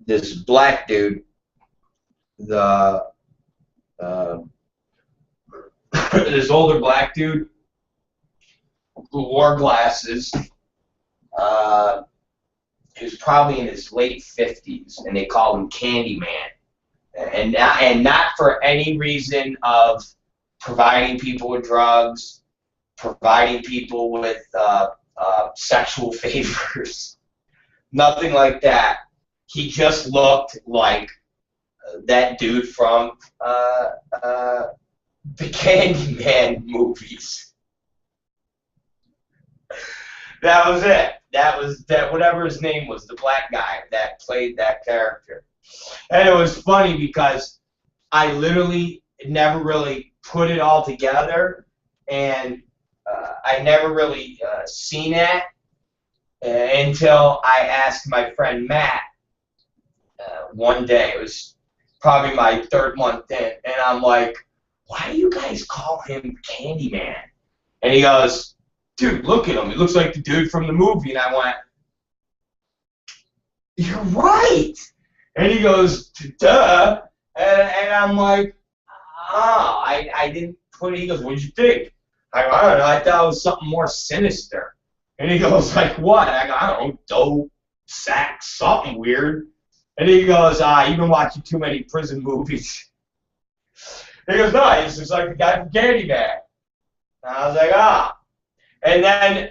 this black dude, the this older black dude who wore glasses. He was probably in his late 50s, and they called him Candyman, and not for any reason of providing people with drugs, providing people with sexual favors, nothing like that. He just looked like that dude from the Candyman movies. That was it. That was that. Whatever his name was, the black guy that played that character. And it was funny because I literally never really put it all together, and I never really seen it until I asked my friend Matt one day. It was probably my 3rd month in, and I'm like, "Why do you guys call him Candyman?" And he goes, "Dude, look at him. He looks like the dude from the movie." And I went, "You're right." And he goes, "Duh." And I'm like, "Oh, I didn't put it." He goes, "What'd you think?" I go, "I don't know. I thought it was something more sinister." And he goes, "Like what?" I go, "I don't know, dope, sex, something weird." And he goes, "You've been watching too many prison movies." He goes, "No, he's just like the guy from Candyman." And I was like, "Ah." And then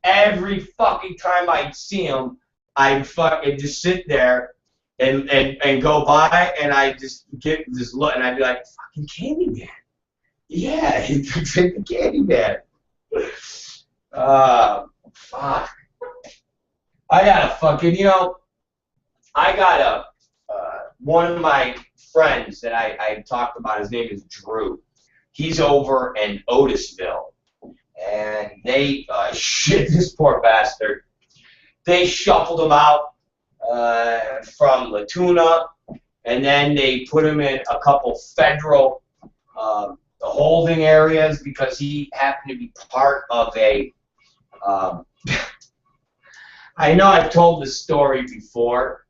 every fucking time I'd see him, I'd fucking just sit there and go by, and I'd just get this look, and I'd be like, "Fucking Candyman." Yeah, he looks like the Candyman. Fuck. I got a fucking, I got a, one of my friends that I talked about, his name is Drew. He's over in Otisville. And they shit this poor bastard. They shuffled him out from La Tuna, and then they put him in a couple federal holding areas because he happened to be part of a. I know I've told this story before,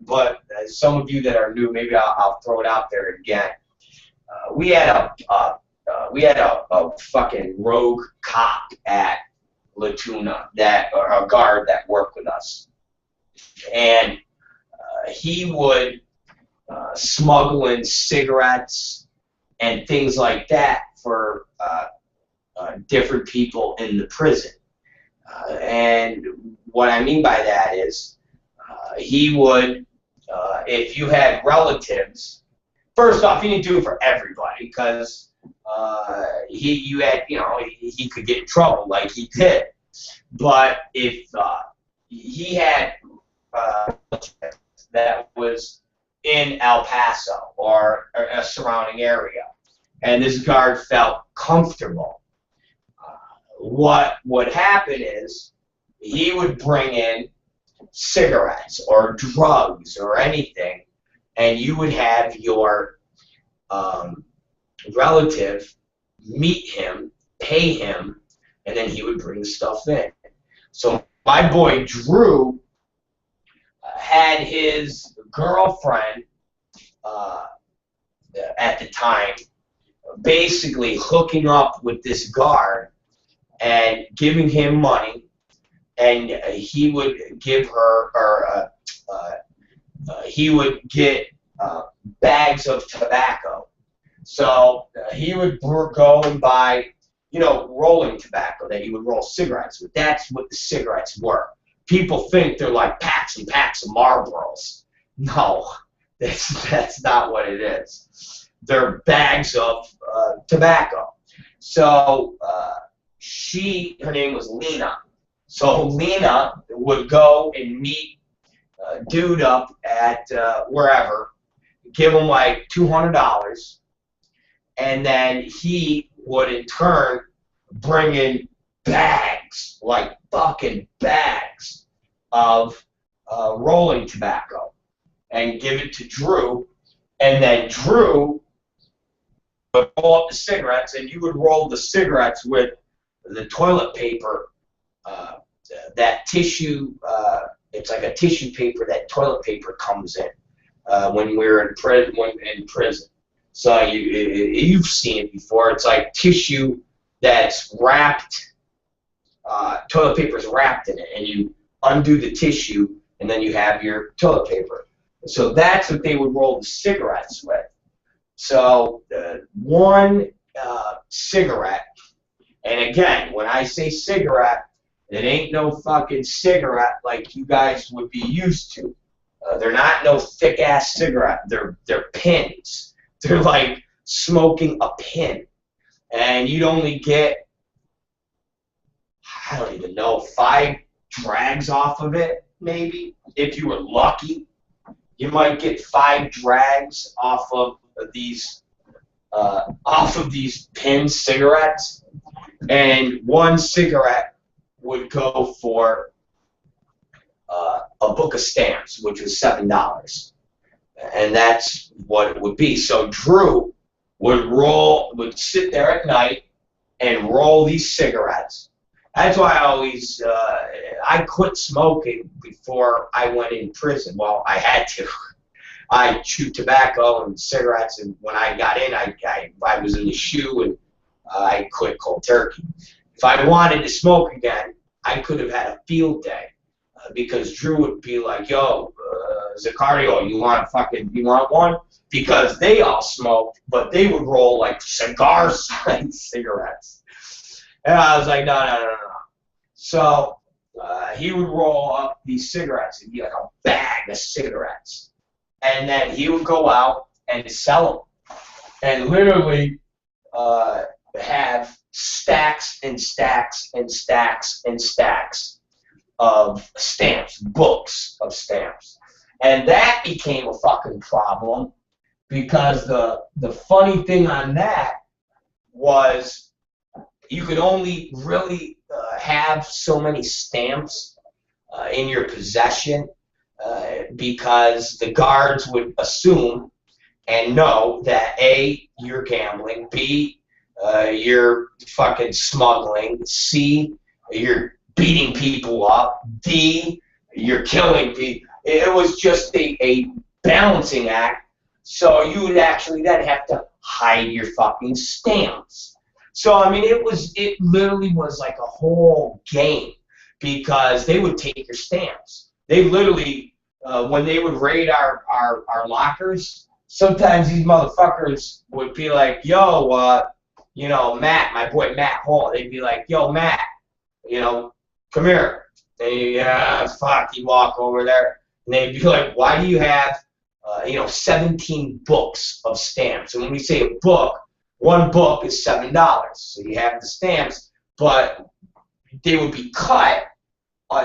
but some of you that are new, maybe I'll throw it out there again. We had a fucking rogue cop at La Tuna, or a guard that worked with us, and he would smuggle in cigarettes and things like that for different people in the prison. And what I mean by that is he would, if you had relatives, first off, he didn't do it for everybody because he could get in trouble like he did. But if he had that was in El Paso or a surrounding area, and this guard felt comfortable, what would happen is he would bring in cigarettes or drugs or anything, and you would have your relative meet him, pay him, and then he would bring the stuff in. So my boy Drew had his girlfriend at the time basically hooking up with this guard and giving him money, and he would give her, or he would get bags of tobacco. So he would go and buy, rolling tobacco that he would roll cigarettes with. That's what the cigarettes were. People think they're like packs and packs of Marlboros. No, that's not what it is. They're bags of tobacco. So her name was Lena. So Lena would go and meet dude up at wherever, give him like $200, and then he would in turn bring in bags, like fucking bags of rolling tobacco, and give it to Drew, and then Drew would roll up the cigarettes, and you would roll the cigarettes with the toilet paper, that tissue It's like a tissue paper that toilet paper comes in when we're in prison. So you've seen it before. It's like tissue that's wrapped, toilet paper's wrapped in it, and you undo the tissue, and then you have your toilet paper. So that's what they would roll the cigarettes with. So one cigarette, and again, when I say cigarette, it ain't no fucking cigarette like you guys would be used to. They're not no thick-ass cigarette. They're pins. They're like smoking a pin. And you'd only get, I don't even know, 5 drags off of it, maybe. If you were lucky, you might get 5 drags off of these pin cigarettes. And one cigarette would go for a book of stamps, which was $7. And that's what it would be. So Drew would sit there at night and roll these cigarettes. That's why I quit smoking before I went in prison. Well, I had to. I chewed tobacco and cigarettes, and when I got in, I was in the shoe, and I quit cold turkey. If I wanted to smoke again, I could have had a field day, because Drew would be like, "Yo, Zaccario, you want one?" Because they all smoked, but they would roll like cigar-sized cigarettes. And I was like, no. So he would roll up these cigarettes. It'd be like a bag of cigarettes. And then he would go out and sell them. And literally have stacks and stacks and stacks and stacks of stamps, books of stamps. And that became a fucking problem, because the funny thing on that was you could only really have so many stamps in your possession, because the guards would assume and know that A, you're gambling, B, you're fucking smuggling, C, you're beating people up, D, you're killing people. It was just a balancing act. So you would actually then have to hide your fucking stamps. So I mean, it literally was like a whole game, because they would take your stamps. They literally, when they would raid our lockers, sometimes these motherfuckers would be like, "Yo, you know, Matt, my boy Matt Hall." They'd be like, "Yo, Matt, you know, come here." And fuck, you walk over there, and they'd be like, "Why do you have 17 books of stamps?" And when we say a book, one book is $7. So you have the stamps, but they would be cut.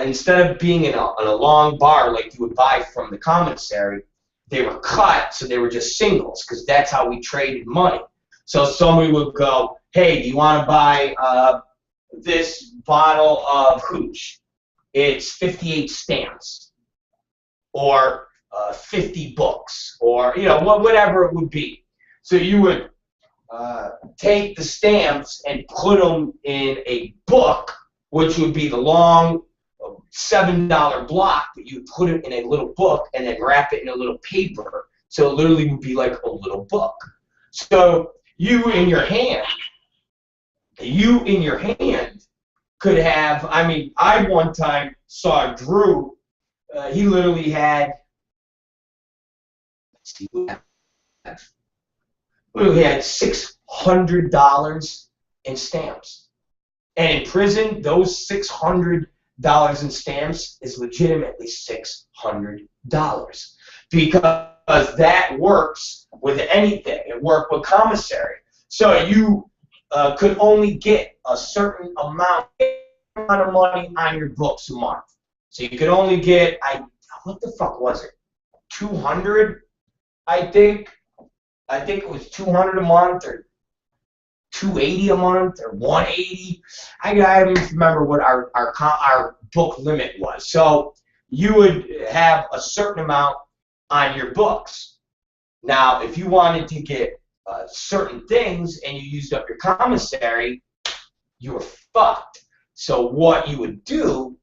Instead of being in a long bar like you would buy from the commissary, they were cut, so they were just singles, because that's how we traded money. So somebody would go, "Hey, do you want to buy this bottle of hooch? It's 58 stamps, or 50 books, or whatever it would be." So you would take the stamps and put them in a book, which would be the long $7 block, but you would put it in a little book and then wrap it in a little paper, so it literally would be like a little book. So you in your hand could have, I mean, I one time saw Drew, he literally had, let's see, literally had $600 in stamps. And in prison, those $600 in stamps is legitimately $600, because that works with anything. It worked with commissary. So you could only get a certain amount of money on your books a month. So you could only get, what the fuck was it? 200, I think. I think it was 200 a month, or 280 a month, or 180. I don't remember what our book limit was. So you would have a certain amount on your books. Now, if you wanted to get certain things and you used up your commissary, you were fucked. So what you would do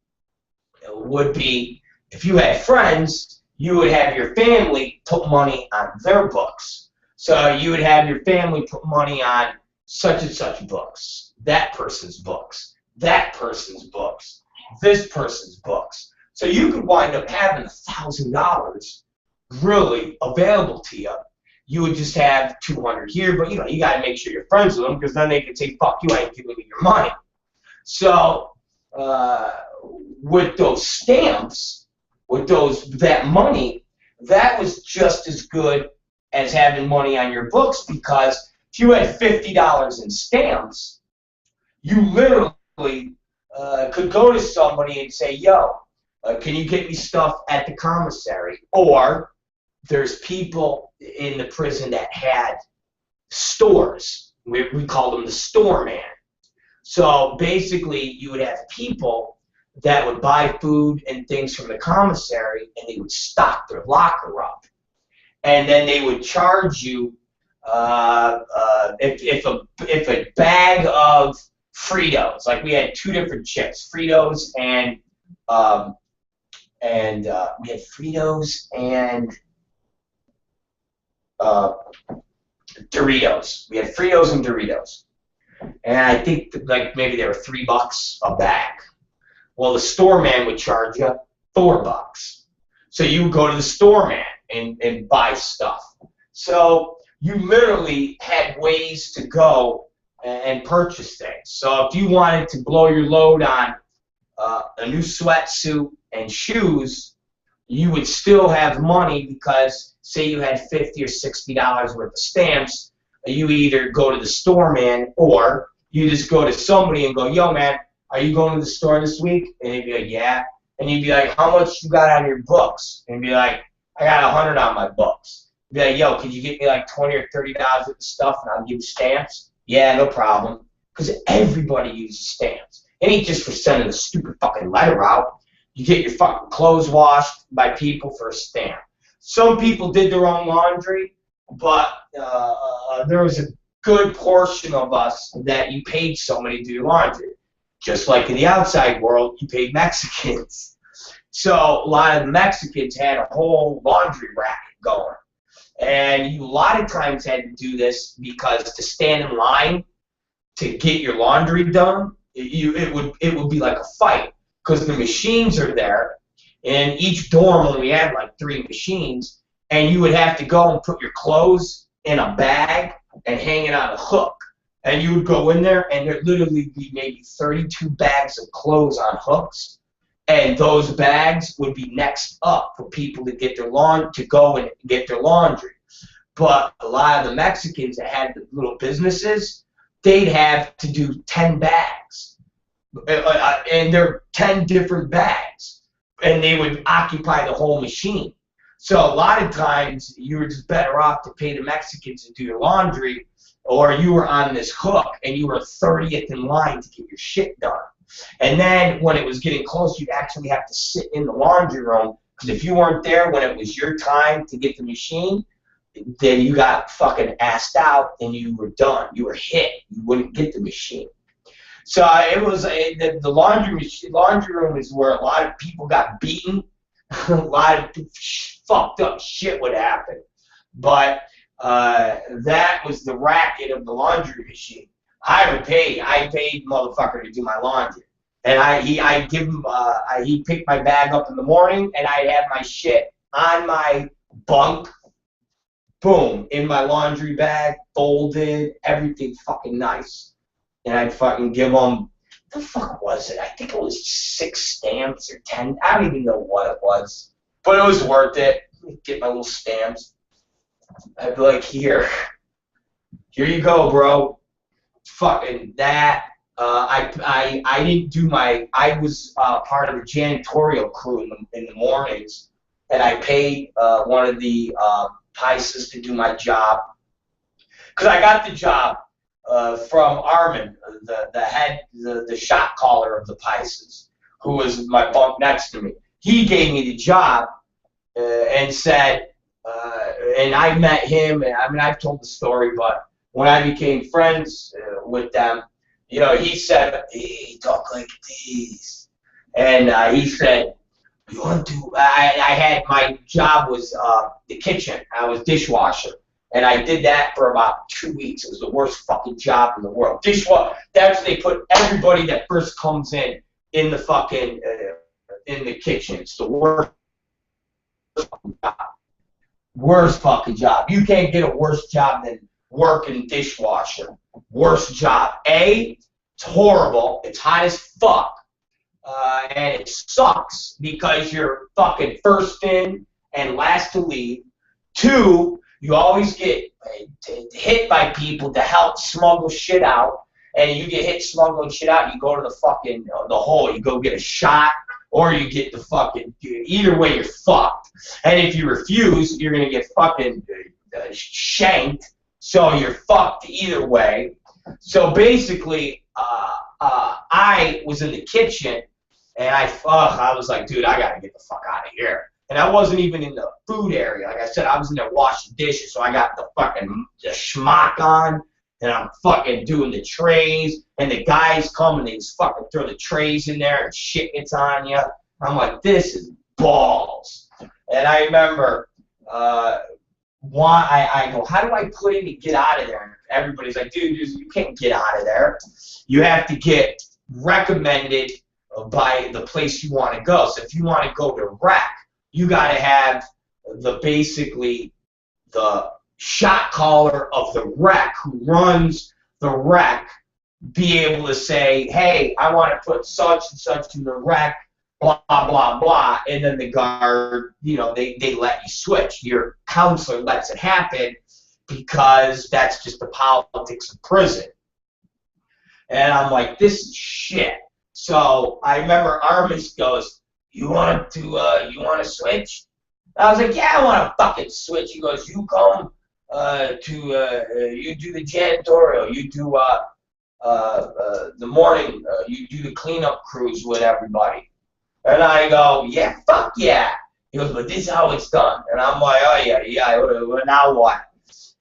would be if you had friends, you would have your family put money on their books. So you would have your family put money on such and such books, that person's books, that person's books, this person's books. So you could wind up having $1,000 really available to you. You would just have 200 here, but you got to make sure you're friends with them, because then they can say, fuck you, I ain't giving you your money. So with those stamps, with that money, that was just as good as having money on your books, because if you had $50 in stamps, you literally could go to somebody and say, yo, can you get me stuff at the commissary? Or there's people in the prison that had stores. We called them the store man. So basically, you would have people that would buy food and things from the commissary, and they would stock their locker up. And then they would charge you if a bag of Fritos, like we had 2 different chips, Fritos and we had Fritos and Doritos. We had Fritos and Doritos, and I think like maybe they were $3 a bag. Well, the store man would charge you $4. So you would go to the store man and buy stuff. So you literally had ways to go and purchase things. So if you wanted to blow your load on a new sweatsuit and shoes, you would still have money, because say you had $50 or $60 worth of stamps, you either go to the store man, or you just go to somebody and go, yo man, are you going to the store this week? And he'd be like, yeah. And you'd be like, how much you got on your books? And he'd be like, I got 100 on my books. He'd be like, yo, can you get me like $20 or $30 worth of stuff and I'll give you stamps? Yeah, no problem. Because everybody uses stamps. It ain't just for sending a stupid fucking letter out. You get your fucking clothes washed by people for a stamp. Some people did their own laundry, but there was a good portion of us that you paid somebody to do your laundry. Just like in the outside world, you paid Mexicans. So a lot of the Mexicans had a whole laundry racket going. And you a lot of times had to do this because to stand in line to get your laundry done, it would be like a fight, because the machines are there. In each dorm only had like 3 machines, and you would have to go and put your clothes in a bag and hang it on a hook. And you would go in there, and there'd literally be maybe 32 bags of clothes on hooks, and those bags would be next up for people to get their to go and get their laundry. But a lot of the Mexicans that had the little businesses, they'd have to do 10 bags, and they're 10 different bags, and they would occupy the whole machine. So a lot of times you were just better off to pay the Mexicans to do your laundry, or you were on this hook and you were 30th in line to get your shit done. And then when it was getting close, you'd actually have to sit in the laundry room, because if you weren't there when it was your time to get the machine, then you got fucking assed out and you were done. You were hit. You wouldn't get the machine. So it was the laundry room is where a lot of people got beaten. A lot of fucked up shit would happen. But that was the racket of the laundry machine. I paid motherfucker to do my laundry, and he'd pick my bag up in the morning, and I'd have my shit on my bunk, boom, in my laundry bag, folded, everything fucking nice, and I'd fucking give them, the fuck was it? I think it was 6 stamps or 10. I don't even know what it was, but it was worth it. Get my little stamps. I'd be like, here you go, bro. Fucking that. I didn't do I was part of the janitorial crew in the mornings, and I paid one of the Pisces to do my job, because I got the job from Armin, the shot caller of the Pisces, who was my bunk next to me. He gave me the job and said, and I met him, and I mean, I've told the story, but when I became friends with them, he said, he talked like this. And he said, You want to? I had my job was the kitchen. I was dishwasher, and I did that for about 2 weeks. It was the worst fucking job in the world. Dishwasher. That's they put everybody that first comes in the fucking in the kitchen. It's the worst fucking job. Worst fucking job. You can't get a worse job than working dishwasher. Worst job. A, it's horrible. It's hot as fuck. And it sucks because you're fucking first in and last to leave. Two, you always get hit by people to help smuggle shit out. And you get hit smuggling shit out, you go to the fucking, the hole. You go get a shot, or you get the fucking, either way you're fucked. And if you refuse, you're going to get fucking shanked. So you're fucked either way. So basically, I was in the kitchen, and I was like, dude, I got to get the fuck out of here. And I wasn't even in the food area. Like I said, I was in there washing dishes, so I got the schmuck on, and I'm fucking doing the trays, and the guys come, and they just fucking throw the trays in there, and shit gets on you. I'm like, this is balls. And I remember, I go, how do I put in to get out of there? And everybody's like, dude, you can't get out of there. You have to get recommended by the place you want to go. So if you want to go to rec, you got to have basically the shot caller of the rec who runs the rec be able to say, hey, I want to put such and such in the rec, blah, blah, blah, and then the guard, they let you switch. Your counselor lets it happen because that's just the politics of prison. And I'm like, this is shit. So I remember Armis goes, you want to switch? I was like, yeah, I want to fucking switch. He goes, you come you do the janitorial, you do the morning, you do the cleanup crews with everybody. And I go, yeah, fuck yeah. He goes, but this is how it's done. And I'm like, oh yeah, well, now what?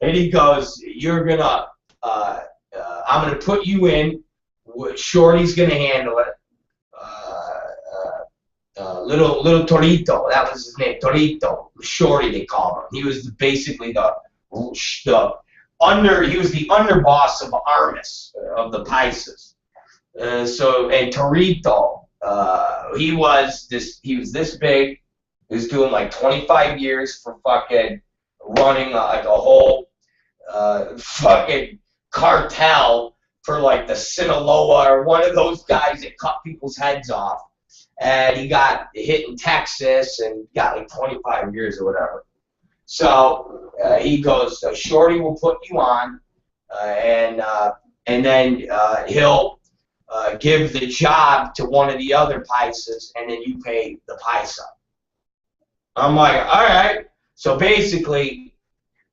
And he goes, you're gonna, I'm gonna put you in. Shorty's gonna handle it. Little Torito, that was his name, Torito, Shorty they called him. He was basically he was the underboss of Armis, of the Pisces. And Torito, he was this big. He was doing like 25 years for fucking running like a whole fucking cartel for like the Sinaloa or one of those guys that cut people's heads off. And he got hit in Texas and got like 25 years or whatever. So he goes, Shorty will put you on, and then he'll give the job to one of the other Pisces, and then you pay the Paisa. I'm like, all right. So basically,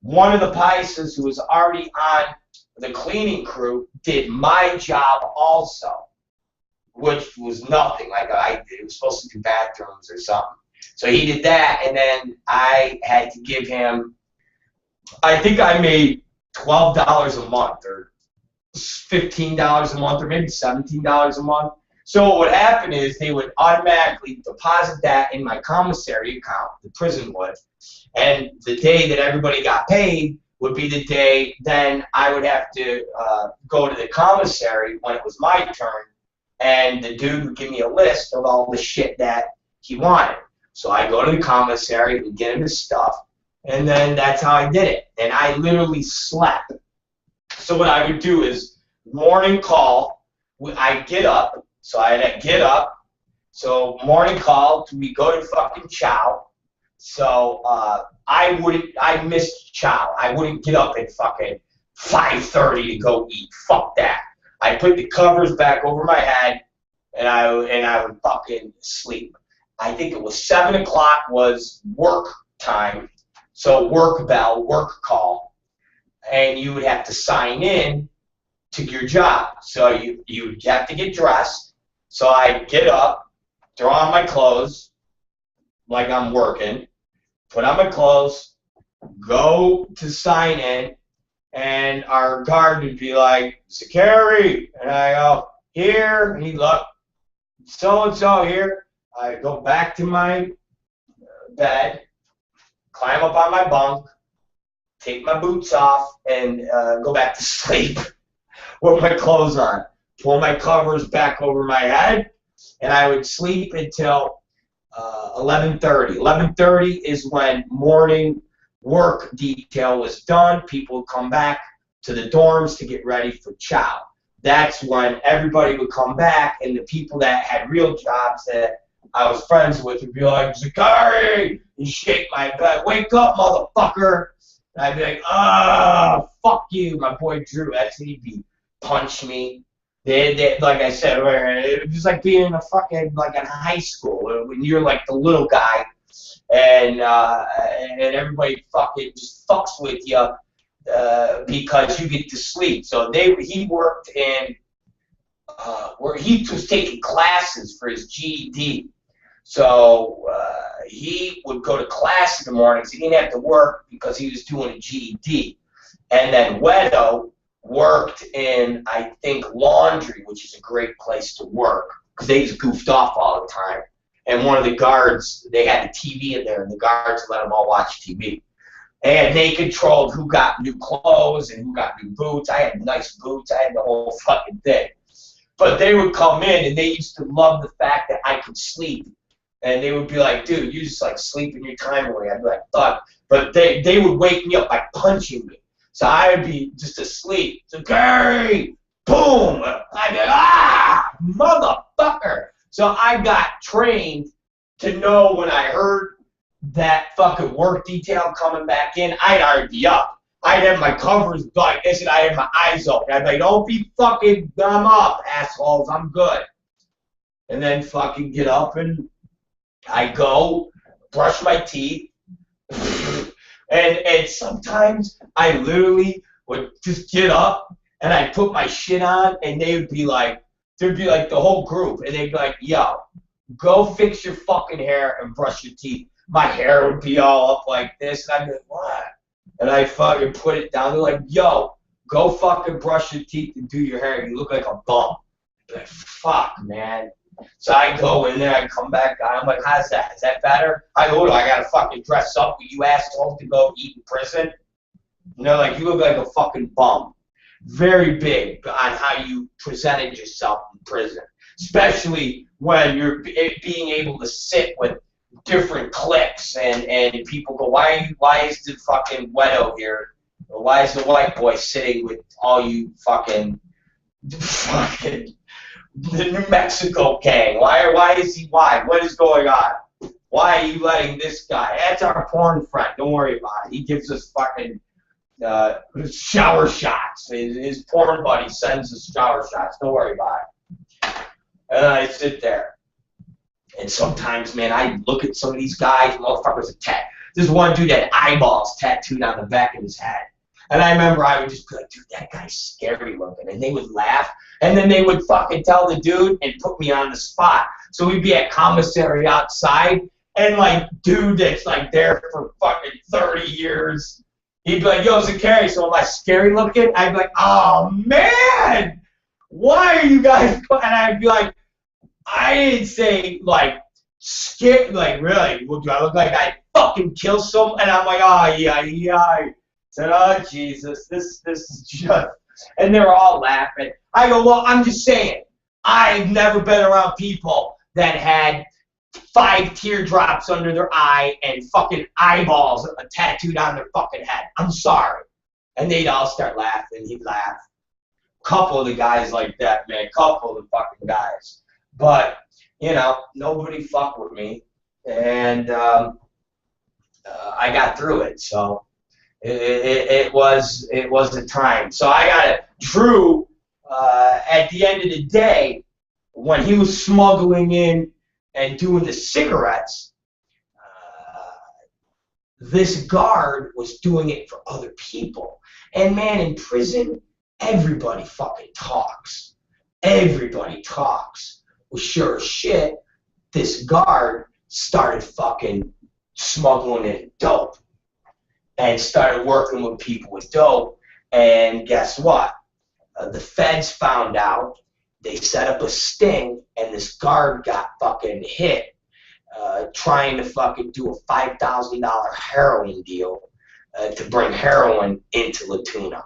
one of the Pisces who was already on the cleaning crew did my job also, which was nothing. Like it was supposed to do bathrooms or something. So he did that, and then I had to give him, I think I made $12 a month or $15 a month or maybe $17 a month. So what would happen is they would automatically deposit that in my commissary account, the prison would, and the day that everybody got paid would be the day then I would have to go to the commissary when it was my turn, and the dude would give me a list of all the shit that he wanted. So I go to the commissary and get him his stuff, and then that's how I did it. And I literally slept. So what I would do is morning call. I'd get up. So I had to get up. So morning call, we go to fucking chow. So I missed chow. I wouldn't get up at fucking 5:30 to go eat. Fuck that. I put the covers back over my head, and I would fucking sleep. I think it was 7 o'clock was work time, so work bell, work call, and you would have to sign in to your job. So you have to get dressed. So I'd get up, throw on my clothes, like I'm working, put on my clothes, go to sign in, and our guard would be like, security, and I go, here, and he'd look, so-and-so here. I go back to my bed, climb up on my bunk, take my boots off, and go back to sleep with my clothes on. Pull my covers back over my head, and I would sleep until 11:30. 11:30 is when morning work detail was done. People would come back to the dorms to get ready for chow. That's when everybody would come back, and the people that had real jobs that I was friends with would be like, Zakari, and shake my bed, wake up, motherfucker. And I'd be like, oh, fuck you, my boy Drew. That's when he'd be punch me. They, like I said, it was like being in a fucking, like in high school, when you're like the little guy, and everybody fucking just fucks with you because you get to sleep. So he worked in, where he was taking classes for his GED. So he would go to class in the mornings. He didn't have to work because he was doing a GED. And then Wedo worked in, I think, laundry, which is a great place to work because they just goofed off all the time. And one of the guards, they had a TV in there, and the guards let them all watch TV. And they controlled who got new clothes and who got new boots. I had nice boots. I had the whole fucking thing. But they would come in, and they used to love the fact that I could sleep. And they would be like, dude, you just like sleeping your time away. I'd be like, fuck. But they would wake me up by punching me. So I would be just asleep. So, Gary, boom. I'd be like, ah, motherfucker. So I got trained to know when I heard that fucking work detail coming back in, I'd already be up. I'd have my covers like this, and I'd have my eyes open. I'd be like, don't be fucking, I'm up, assholes, I'm good. And then fucking get up, and I go, brush my teeth, and sometimes I literally would just get up, and I'd put my shit on, and they would be like, there'd be like the whole group, and they'd be like, yo, go fix your fucking hair and brush your teeth. My hair would be all up like this, and I'd be like, what? And I fucking put it down. They're like, yo, go fucking brush your teeth and do your hair. You look like a bum. I'd be like, fuck, man. So I go in there, I come back out. I'm like, how's that? Is that better? I go, I got to fucking dress up with you assholes to go eat in prison? And they're like, you look like a fucking bum. Very big on how you presented yourself in prison, especially when you're being able to sit with different cliques and people go, why is the fucking Wedo here? Or why is the white boy sitting with all you fucking the New Mexico gang? Why is he white? What is going on? Why are you letting this guy? That's our porn friend. Don't worry about it. He gives us fucking shower shots. His porn buddy sends us shower shots. Don't worry about it. And I sit there. And sometimes, man, I look at some of these guys, motherfuckers are There's one dude that had eyeballs tattooed on the back of his head. And I remember I would just be like, dude, that guy's scary looking. And they would laugh. And then they would fucking tell the dude and put me on the spot. So we'd be at commissary outside. And, like, dude that's, like, there for fucking 30 years, he'd be like, yo, Zakari, so am I scary looking? I'd be like, oh, man, why are you guys? And I'd be like, I didn't say, like, scared, like, really, do I look like I fucking kill someone? And I'm like, oh, yeah. I said, oh, Jesus, this is just, and they were all laughing. I go, well, I'm just saying, I've never been around people that had 5 teardrops under their eye and fucking eyeballs tattooed on their fucking head. I'm sorry. And they'd all start laughing. He'd laugh. Couple of the guys like that, man. Couple of the fucking guys. But, you know, nobody fucked with me. And I got through it. So it was a time. So I got it. Drew, at the end of the day, when he was smuggling in and doing the cigarettes, this guard was doing it for other people. And, man, in prison, everybody fucking talks. Everybody talks. Well, sure as shit, this guard started fucking smuggling in dope and started working with people with dope. And guess what? The feds found out. They set up a sting, and this guard got fucking hit. trying to fucking do a $5,000 heroin deal to bring heroin into La Tuna.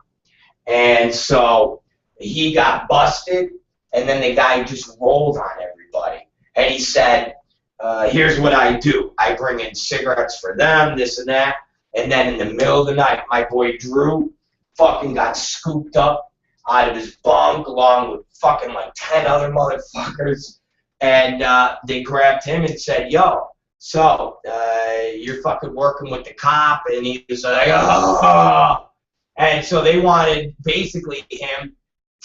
And so he got busted, and then the guy just rolled on everybody. And he said, here's what I do. I bring in cigarettes for them, this and that. And then in the middle of the night, my boy Drew fucking got scooped up out of his bunk along with fucking like 10 other motherfuckers. And they grabbed him and said, yo, so you're fucking working with the cop? And he was like, oh. And so they wanted basically him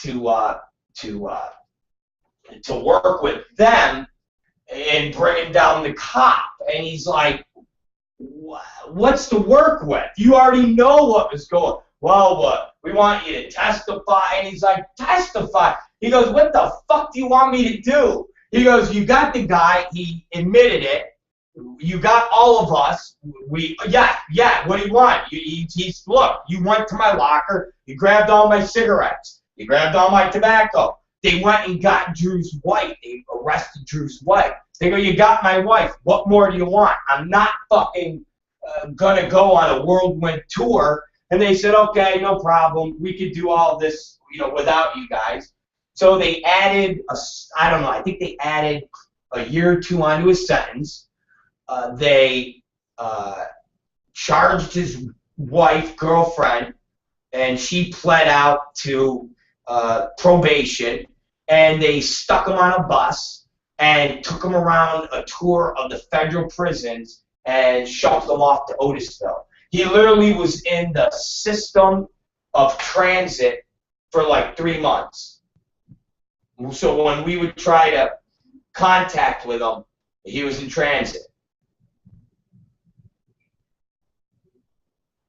to work with them and bringing down the cop. And he's like, what's to work with? You already know what was going on. Well, what? We want you to testify. And he's like, testify? He goes, what the fuck do you want me to do? He goes, you got the guy. He admitted it. You got all of us. Yeah. What do you want? Look, you went to my locker. You grabbed all my cigarettes. You grabbed all my tobacco. They went and got Drew's wife. They arrested Drew's wife. They go, you got my wife. What more do you want? I'm not fucking gonna go on a whirlwind tour. And they said, okay, no problem. We could do all this, without you guys. So they added, I think they added a year or two onto his sentence. They charged his wife, girlfriend, and she pled out to probation. And they stuck him on a bus and took him around a tour of the federal prisons and shoved him off to Otisville. He literally was in the system of transit for like 3 months. So when we would try to contact with him, he was in transit.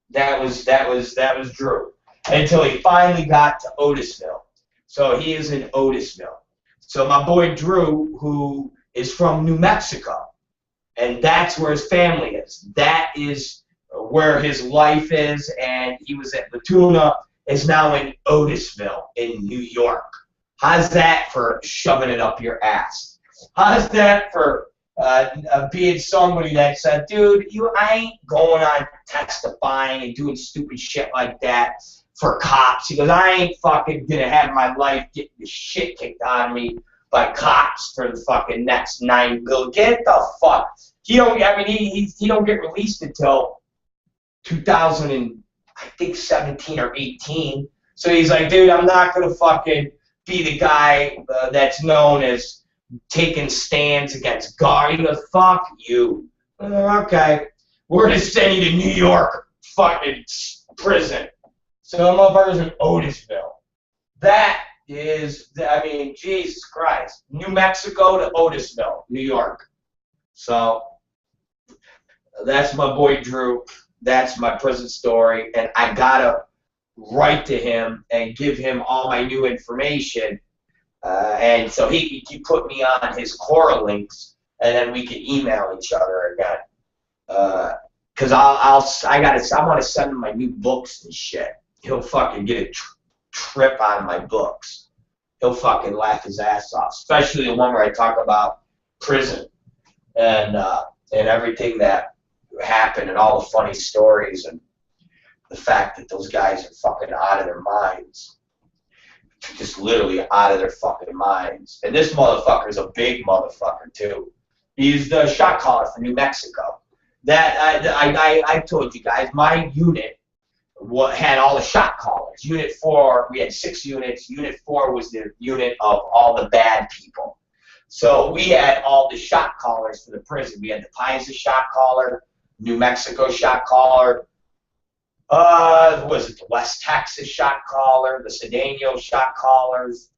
That was Drew. Until he finally got to Otisville. So he is in Otisville. So my boy Drew, who is from New Mexico, and that's where his family is. That is where his life is, and he was at La Tuna, is now in Otisville in New York. How's that for shoving it up your ass? How's that for being somebody that said, dude, I ain't going on testifying and doing stupid shit like that for cops. He goes, I ain't fucking gonna have my life get the shit kicked out of me by cops for the fucking next 9 billion. Get the fuck. He don't get released until 2017 or 18. So he's like, dude, I'm not gonna fucking be the guy that's known as taking stands against guard. He goes, fuck you. Okay, we're gonna send you to New York fucking prison. So the motherfucker's in Otisville. That is, Jesus Christ. New Mexico to Otisville, New York. So that's my boy Drew. That's my prison story. And I gotta write to him and give him all my new information. And so he put me on his Quora links, and then we can email each other again. Cause I want to send him my new books and shit. He'll fucking get a trip out of my books. He'll fucking laugh his ass off, especially the one where I talk about prison and everything that happened and all the funny stories and the fact that those guys are fucking out of their minds. Just literally out of their fucking minds. And this motherfucker's a big motherfucker too. He's the shot caller for New Mexico. That I told you guys, my unit had all the shot callers. Unit 4, we had 6 units. Unit 4 was the unit of all the bad people. So we had all the shot callers for the prison. We had the Pisa shot caller, New Mexico shot caller, was it the West Texas shot caller, the Cedeno shot callers,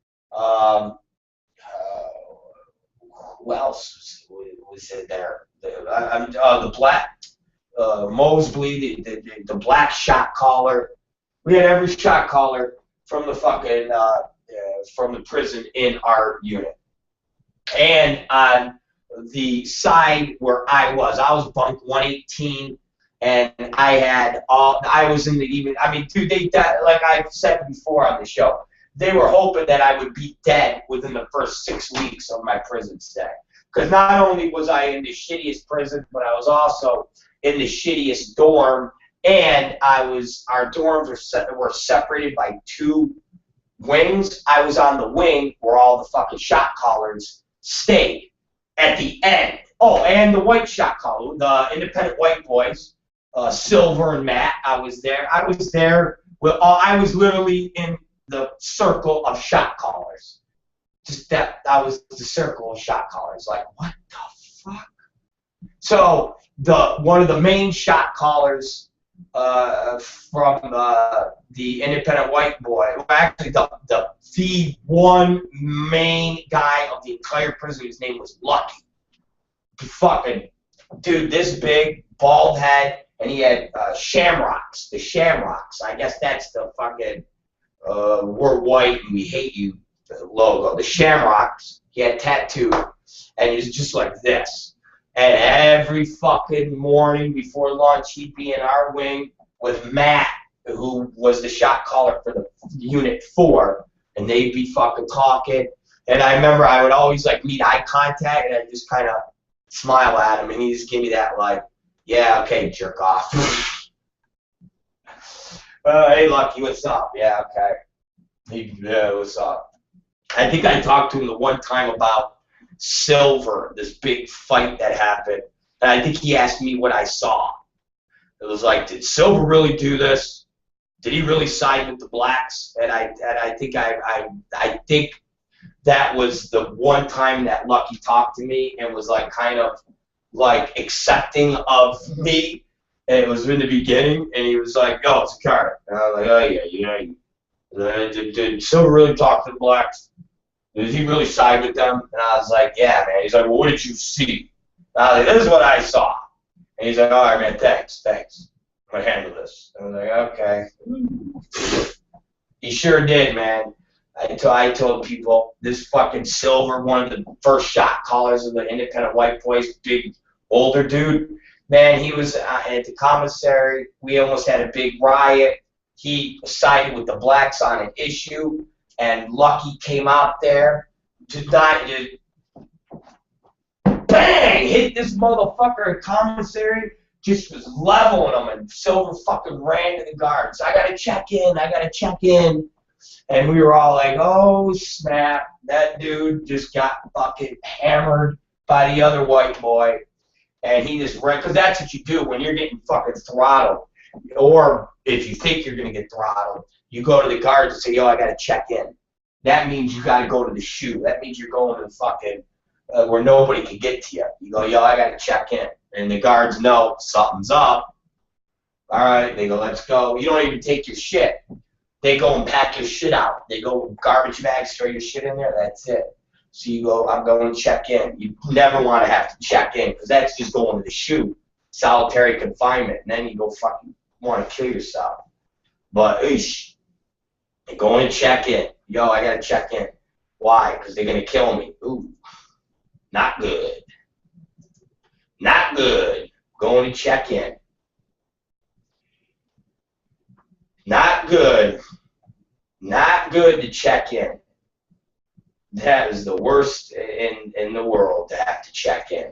who else was in there? The black, Mosley, the black shot caller. We had every shot caller from the fucking, from the prison in our unit. And on the side where I was bunk 118. And I was in the even, dude, like I've said before on the show, they were hoping that I would be dead within the first 6 weeks of my prison stay. Because not only was I in the shittiest prison, but I was also in the shittiest dorm, and our dorms were separated by 2 wings. I was on the wing where all the fucking shot callers stayed at the end. Oh, and the white shot caller, the independent white boys, Silver and Matt. I was there. I was there with I was literally in the circle of shot callers. Just that I was the circle of shot callers. Like, what the fuck? So one of the main shot callers from the independent white boy, actually the one main guy of the entire prison, his name was Lucky. Fucking dude, this big, bald head, and he had shamrocks. The shamrocks. I guess that's the fucking we're white and we hate you logo. The shamrocks. He had tattooed, and he was just like this. And every fucking morning before lunch, he'd be in our wing with Matt, who was the shot caller for the Unit 4, and they'd be fucking talking. And I remember I would always like meet eye contact, and I'd just kind of smile at him, and he'd just give me that like, yeah, okay, jerk off. Hey, Lucky, what's up? Yeah, okay. Yeah, what's up? I think I talked to him the one time about Silver, this big fight that happened, and I think he asked me what I saw. It was like, did Silver really do this? Did he really side with the blacks? And I think I think that was the one time that Lucky talked to me and was like kind of like accepting of me. And it was in the beginning, and he was like, "Oh, it's a card." And I was like, "Oh yeah, you know, did Silver really talk to the blacks? Did he really side with them?" And I was like, "Yeah, man." He's like, "Well, what did you see?" And I was like, "This is what I saw." And he's like, "All right, man, thanks. I'm gonna handle this." And I was like, "Okay." He sure did, man. I told people, this fucking Silver, one of the first shot callers of the independent white boys, big older dude, man, he was at the commissary. We almost had a big riot. He sided with the blacks on an issue, and Lucky came out there to bang, hit this motherfucker at commissary, just was leveling him, and Silver fucking ran to the guards. I gotta check in. And we were all like, oh, snap, that dude just got fucking hammered by the other white boy. And he just ran, because that's what you do when you're getting fucking throttled. Or if you think you're going to get throttled, you go to the guards and say, yo, I got to check in. That means you got to go to the shoe. That means you're going to the fucking, where nobody can get to you. You go, yo, I got to check in. And the guards know something's up. All right, they go, let's go. You don't even take your shit. They go and pack your shit out. They go garbage bags, throw your shit in there, that's it. So you go, I'm going to check in. You never want to have to check in, because that's just going to the shoe. Solitary confinement. And then you go fucking want to kill yourself. But, eesh, they're going to check in. Yo, I got to check in. Why? Because they're going to kill me. Ooh, not good. Not good. Going to check in. Not good. Not good to check in. That is the worst in the world to have to check in.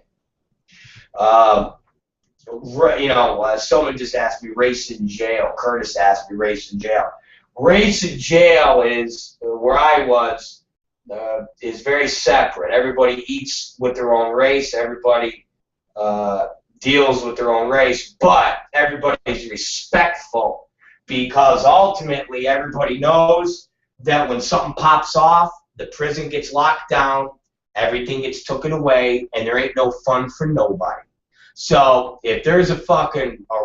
You know, someone just asked me, race in jail. Curtis asked me, race in jail. Race in jail is, where I was, is very separate. Everybody eats with their own race. Everybody deals with their own race. But everybody's respectful. Because ultimately everybody knows that when something pops off, the prison gets locked down, everything gets taken away, and there ain't no fun for nobody. So if there's a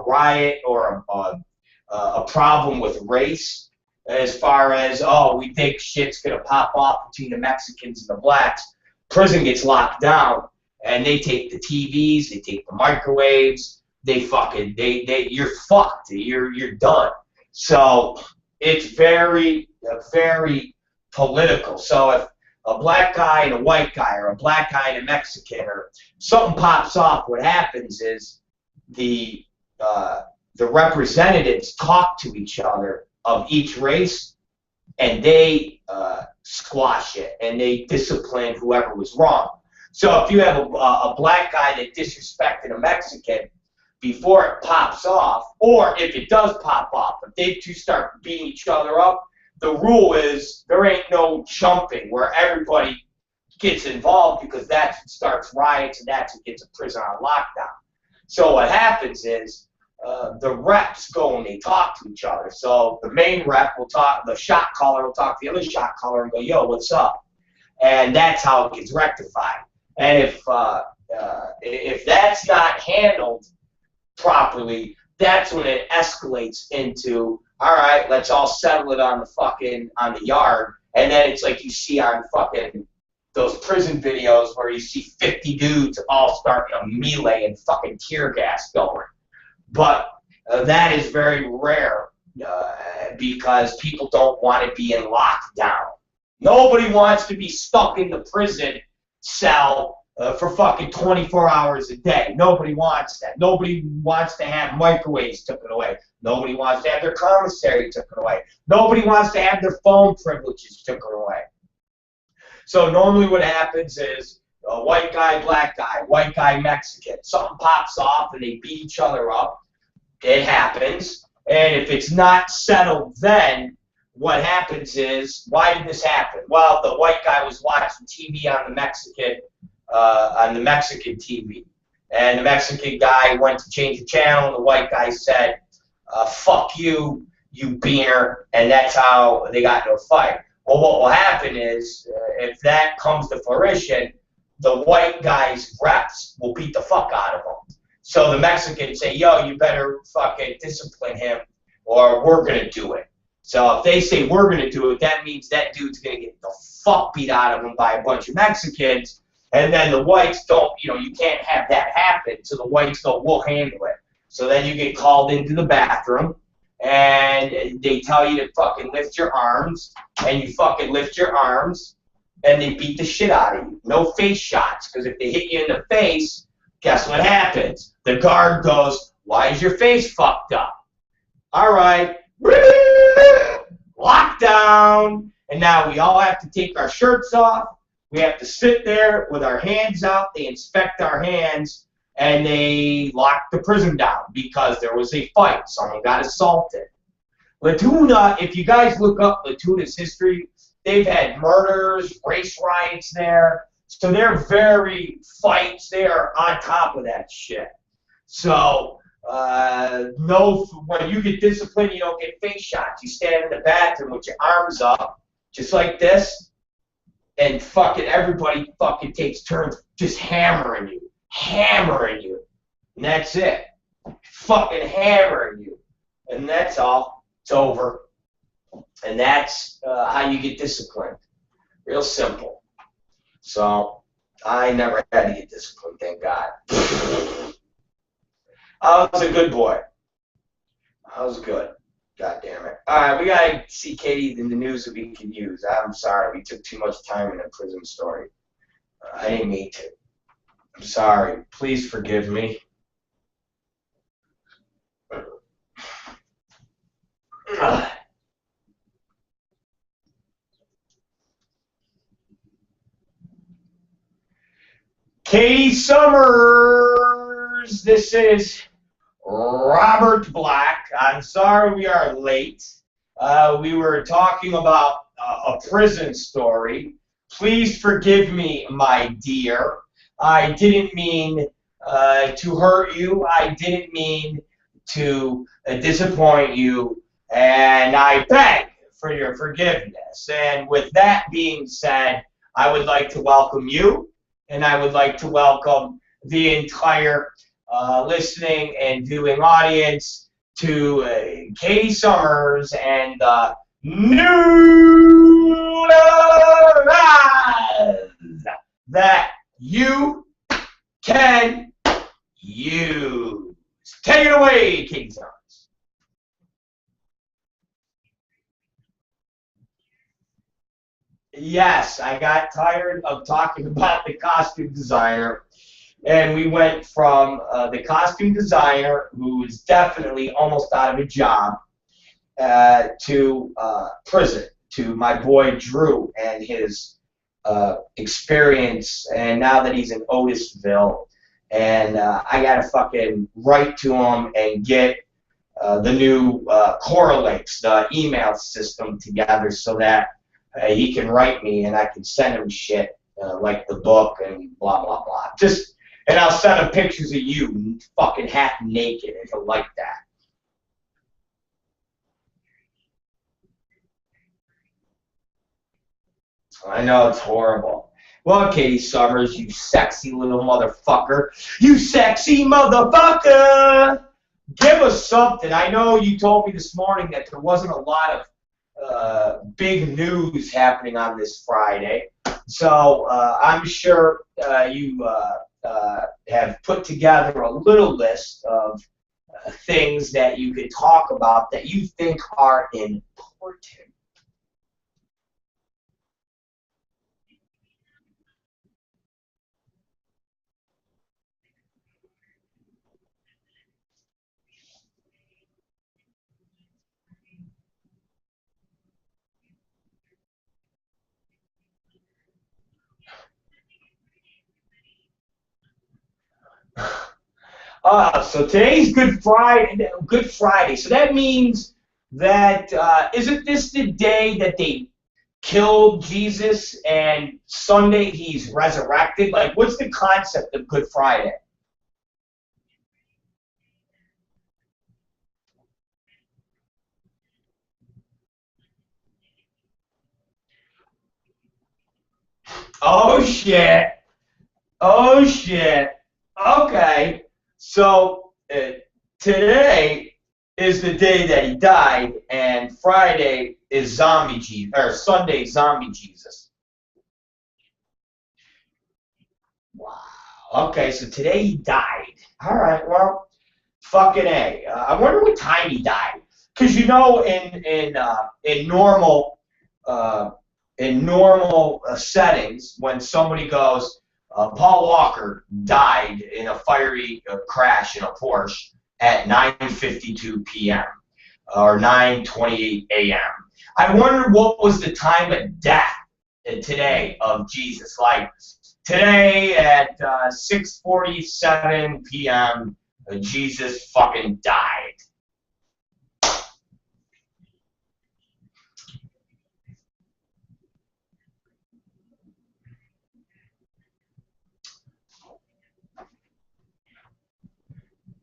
riot or a problem with race, as far as, oh, we think shit's going to pop off between the Mexicans and the blacks, prison gets locked down, and they take the TVs, they take the microwaves, you're fucked, you're done. So it's very, very political. So if a black guy and a white guy, or a black guy and a Mexican, or something pops off, what happens is the representatives talk to each other of each race, and they squash it, and they discipline whoever was wrong. So if you have a black guy that disrespected a Mexican before it pops off, or if it does pop off, if they two start beating each other up, the rule is there ain't no jumping where everybody gets involved, because that's what starts riots and that's what gets a prison on lockdown. So what happens is the reps go and they talk to each other. So the main rep will talk, the shot caller will talk to the other shot caller and go, yo, what's up? And that's how it gets rectified. And if that's not handled properly, that's when it escalates into, all right, let's all settle it on the yard. And then it's like you see on fucking those prison videos where you see 50 dudes all starting a melee and fucking tear gas going. But that is very rare because people don't want to be in lockdown. Nobody wants to be stuck in the prison cell for fucking 24 hours a day. Nobody wants that. Nobody wants to have microwaves taken away. Nobody wants to have their commissary taken away. Nobody wants to have their phone privileges taken away. So normally what happens is a white guy, black guy, white guy, Mexican. Something pops off and they beat each other up. It happens. And if it's not settled then, what happens is, why did this happen? Well, the white guy was watching TV on the Mexican TV. And the Mexican guy went to change the channel, and the white guy said, fuck you, you beaner, and that's how they got into a fight. Well, what will happen is, if that comes to fruition, the white guy's reps will beat the fuck out of him. So the Mexicans say, yo, you better fucking discipline him, or we're going to do it. So if they say we're going to do it, that means that dude's going to get the fuck beat out of him by a bunch of Mexicans, and then the whites don't, you can't have that happen, so the whites go, we'll handle it. So then you get called into the bathroom, and they tell you to fucking lift your arms, and you fucking lift your arms, and they beat the shit out of you. No face shots, because if they hit you in the face, guess what happens? The guard goes, why is your face fucked up? All right, lockdown, and now we all have to take our shirts off. We have to sit there with our hands out. They inspect our hands, and they lock the prison down because there was a fight. Someone got assaulted. Latuna, if you guys look up Latuna's history, they've had murders, race riots there. So they're very fights. They are on top of that shit. So no, when you get disciplined, you don't get face shots. You stand in the bathroom with your arms up, just like this, and fucking everybody fucking takes turns just hammering you. And that's it. Fucking hammering you. And that's all. It's over. And that's how you get disciplined. Real simple. So I never had to get disciplined, thank God. I was a good boy. I was good. God damn it. All right, we got to see Katie in the news that we can use. I'm sorry. We took too much time in a prison story. I didn't mean to. I'm sorry. Please forgive me. Katie Summers. This is Robert Black. I'm sorry we are late. We were talking about a prison story. Please forgive me, my dear. I didn't mean to hurt you. I didn't mean to disappoint you. And I beg for your forgiveness. And with that being said, I would like to welcome you, and I would like to welcome the entire listening and viewing audience to Katie Summers and the new that you can use. Take it away, Katie Summers. Yes, I got tired of talking about the costume designer, and we went from the costume designer, who is definitely almost out of a job, to prison, to my boy Drew and his experience, and now that he's in Otisville, and I gotta fucking write to him and get the new correlates, the email system together, so that he can write me and I can send him shit like the book and blah blah blah. Just, and I'll send him pictures of you fucking half naked, and he'll like that. I know it's horrible. Well, Katie Summers, you sexy little motherfucker. You sexy motherfucker! Give us something. I know you told me this morning that there wasn't a lot of big news happening on this Friday. So I'm sure you have put together a little list of things that you could talk about that you think are important. So today's Good Friday. Good Friday. So that means that isn't this the day that they killed Jesus and Sunday he's resurrected? Like, what's the concept of Good Friday? Oh shit. Oh shit. Okay. So today is the day that he died, and Friday is zombie Jesus, or Sunday zombie Jesus. Wow. Okay, so today he died. All right. Well, fucking A. I wonder what time he died. Because you know, in normal settings, when somebody goes, Paul Walker died in a fiery crash in a Porsche at 9:52 p.m. or 9:28 a.m. I wonder what was the time of death today of Jesus. Like today at 6:47 p.m. Jesus fucking died.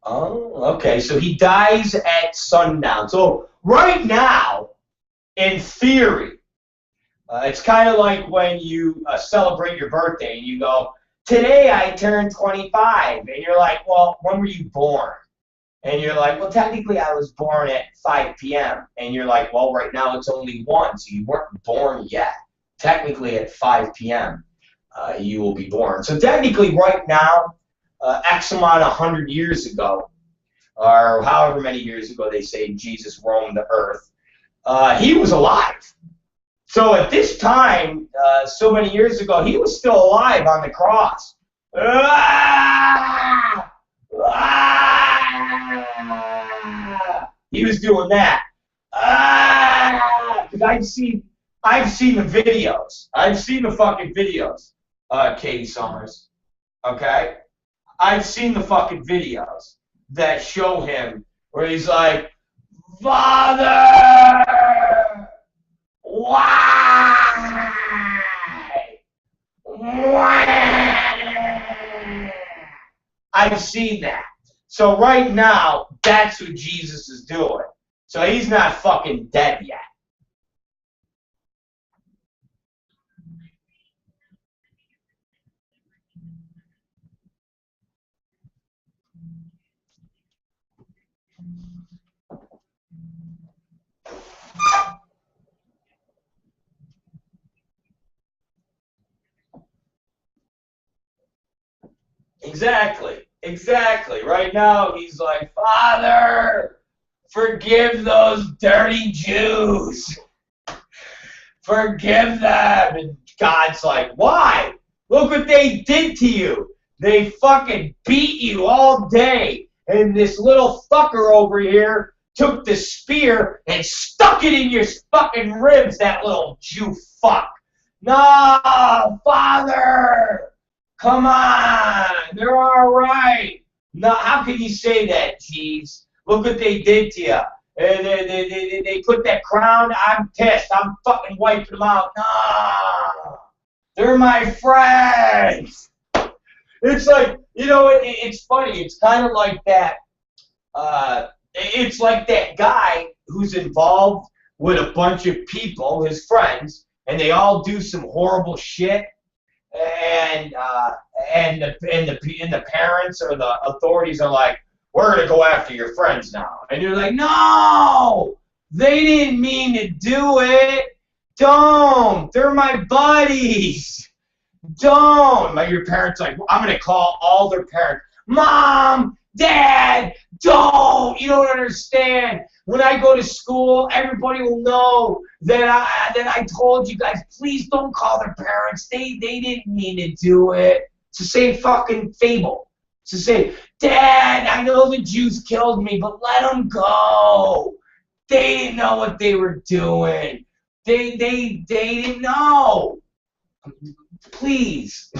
Oh, okay. So he dies at sundown. So right now, in theory, it's kind of like when you celebrate your birthday and you go, today I turned 25. And you're like, well, when were you born? And you're like, well, technically I was born at 5 p.m. And you're like, well, right now it's only 1, so you weren't born yet. Technically at 5 p.m. You will be born. So technically right now, X amount of 100 years ago, or however many years ago they say Jesus roamed the earth, he was alive. So at this time, so many years ago, he was still alive on the cross. He was doing that. Because I've seen the videos. I've seen the fucking videos, Katie Summers. Okay? I've seen the fucking videos that show him where he's like, Father, why? I've seen that. So right now, that's what Jesus is doing. So he's not fucking dead yet. Exactly. Exactly. Right now, he's like, Father, forgive those dirty Jews. Forgive them. And God's like, why? Look what they did to you. They fucking beat you all day. And this little fucker over here took the spear and stuck it in your fucking ribs, that little Jew fuck. No, Father, come on, they're all right. No, how can you say that, Jeeves? Look what they did to you. They put that crown. I'm pissed. I'm fucking wiping them out. No, they're my friends. It's like, you know, it's funny. It's kind of like that. It's like that guy who's involved with a bunch of people, his friends, and they all do some horrible shit, and the parents or the authorities are like, we're gonna go after your friends now, and you're like, no, they didn't mean to do it. Don't. They're my buddies. Don't. Your parents like, I'm gonna call all their parents. Mom, Dad, don't. You don't understand. When I go to school, everybody will know that I told you guys, please don't call their parents. They didn't mean to do it. It's the same fucking fable. It's the same. Dad, I know the Jews killed me, but let them go. They didn't know what they were doing. They didn't know. Please.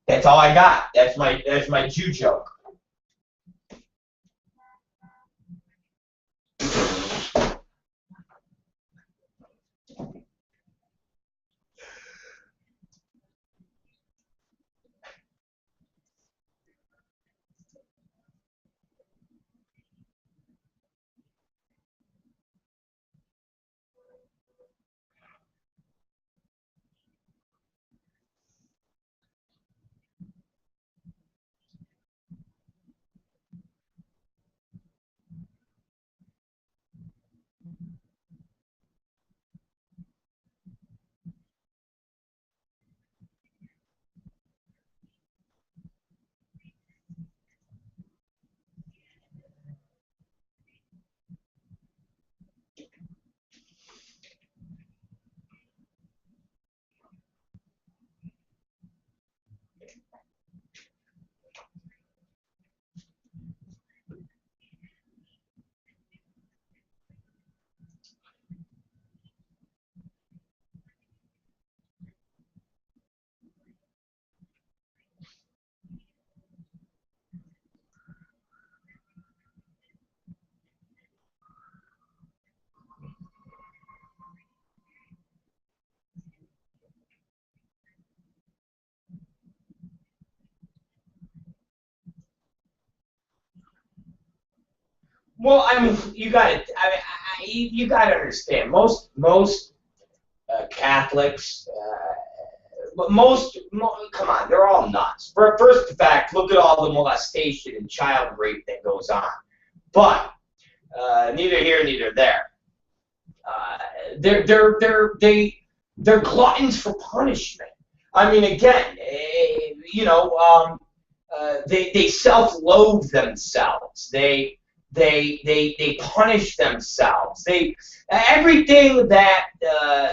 That's all I got. That's my Jew joke. Well, I mean, you got to. You got to understand. Most Catholics, come on, they're all nuts. First fact, look at all the molestation and child rape that goes on. But neither here, neither there. They're gluttons for punishment. I mean, again, they self-loathe themselves. They punish themselves. Everything that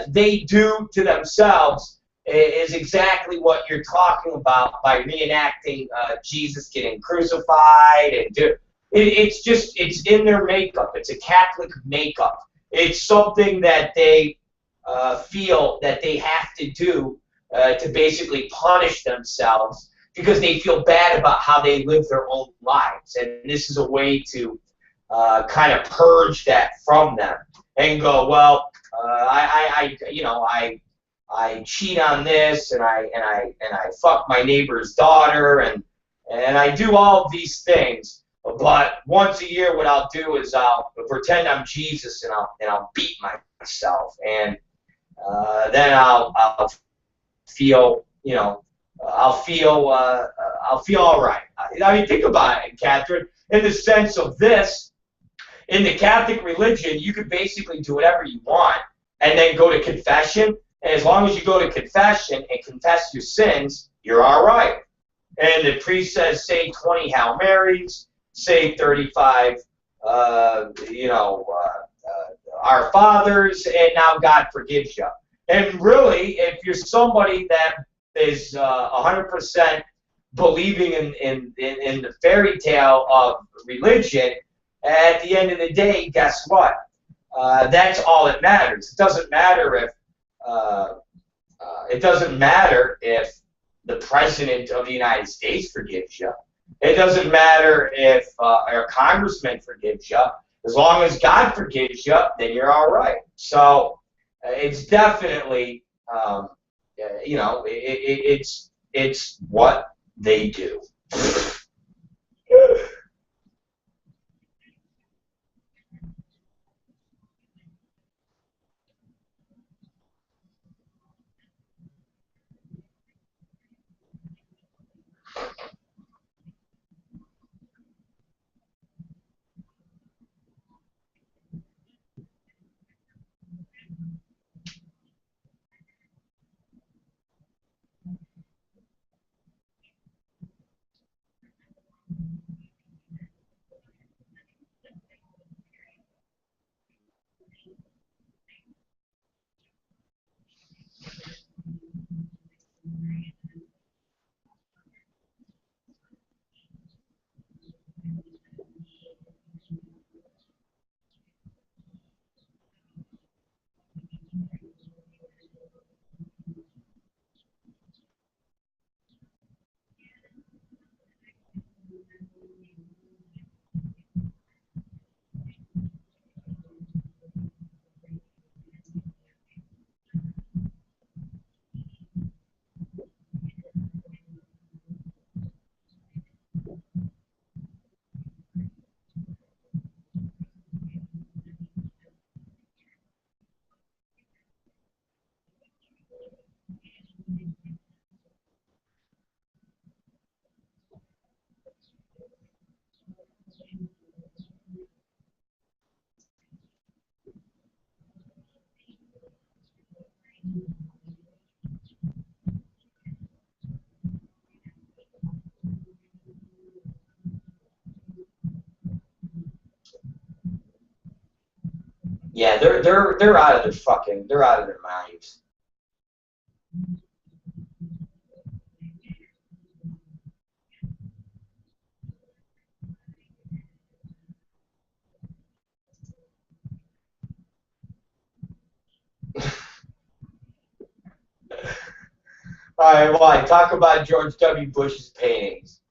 they do to themselves is exactly what you're talking about by reenacting Jesus getting crucified it's in their makeup. It's a Catholic makeup. It's something that they feel that they have to do to basically punish themselves because they feel bad about how they live their own lives. And this is a way to kind of purge that from them and go, well, I cheat on this and I fuck my neighbor's daughter and I do all of these things. But once a year, what I'll do is I'll pretend I'm Jesus and I'll beat myself, and then I'll feel, I'll feel all right. I mean, think about it, Catherine. In the sense of this, in the Catholic religion, you could basically do whatever you want and then go to confession. And as long as you go to confession and confess your sins, you're all right. And the priest says, say 20 Hail Marys, say 35, Our Fathers, and now God forgives you. And really, if you're somebody that is 100% believing in the fairy tale of religion, at the end of the day, guess what? That's all that matters. It doesn't matter if uh, the president of the United States forgives you. It doesn't matter if a congressman forgives you. As long as God forgives you, then you're all right. So it's definitely, it's what they do. Yeah, they're out of they're out of their minds. All right, well, I talk about George W. Bush's paintings.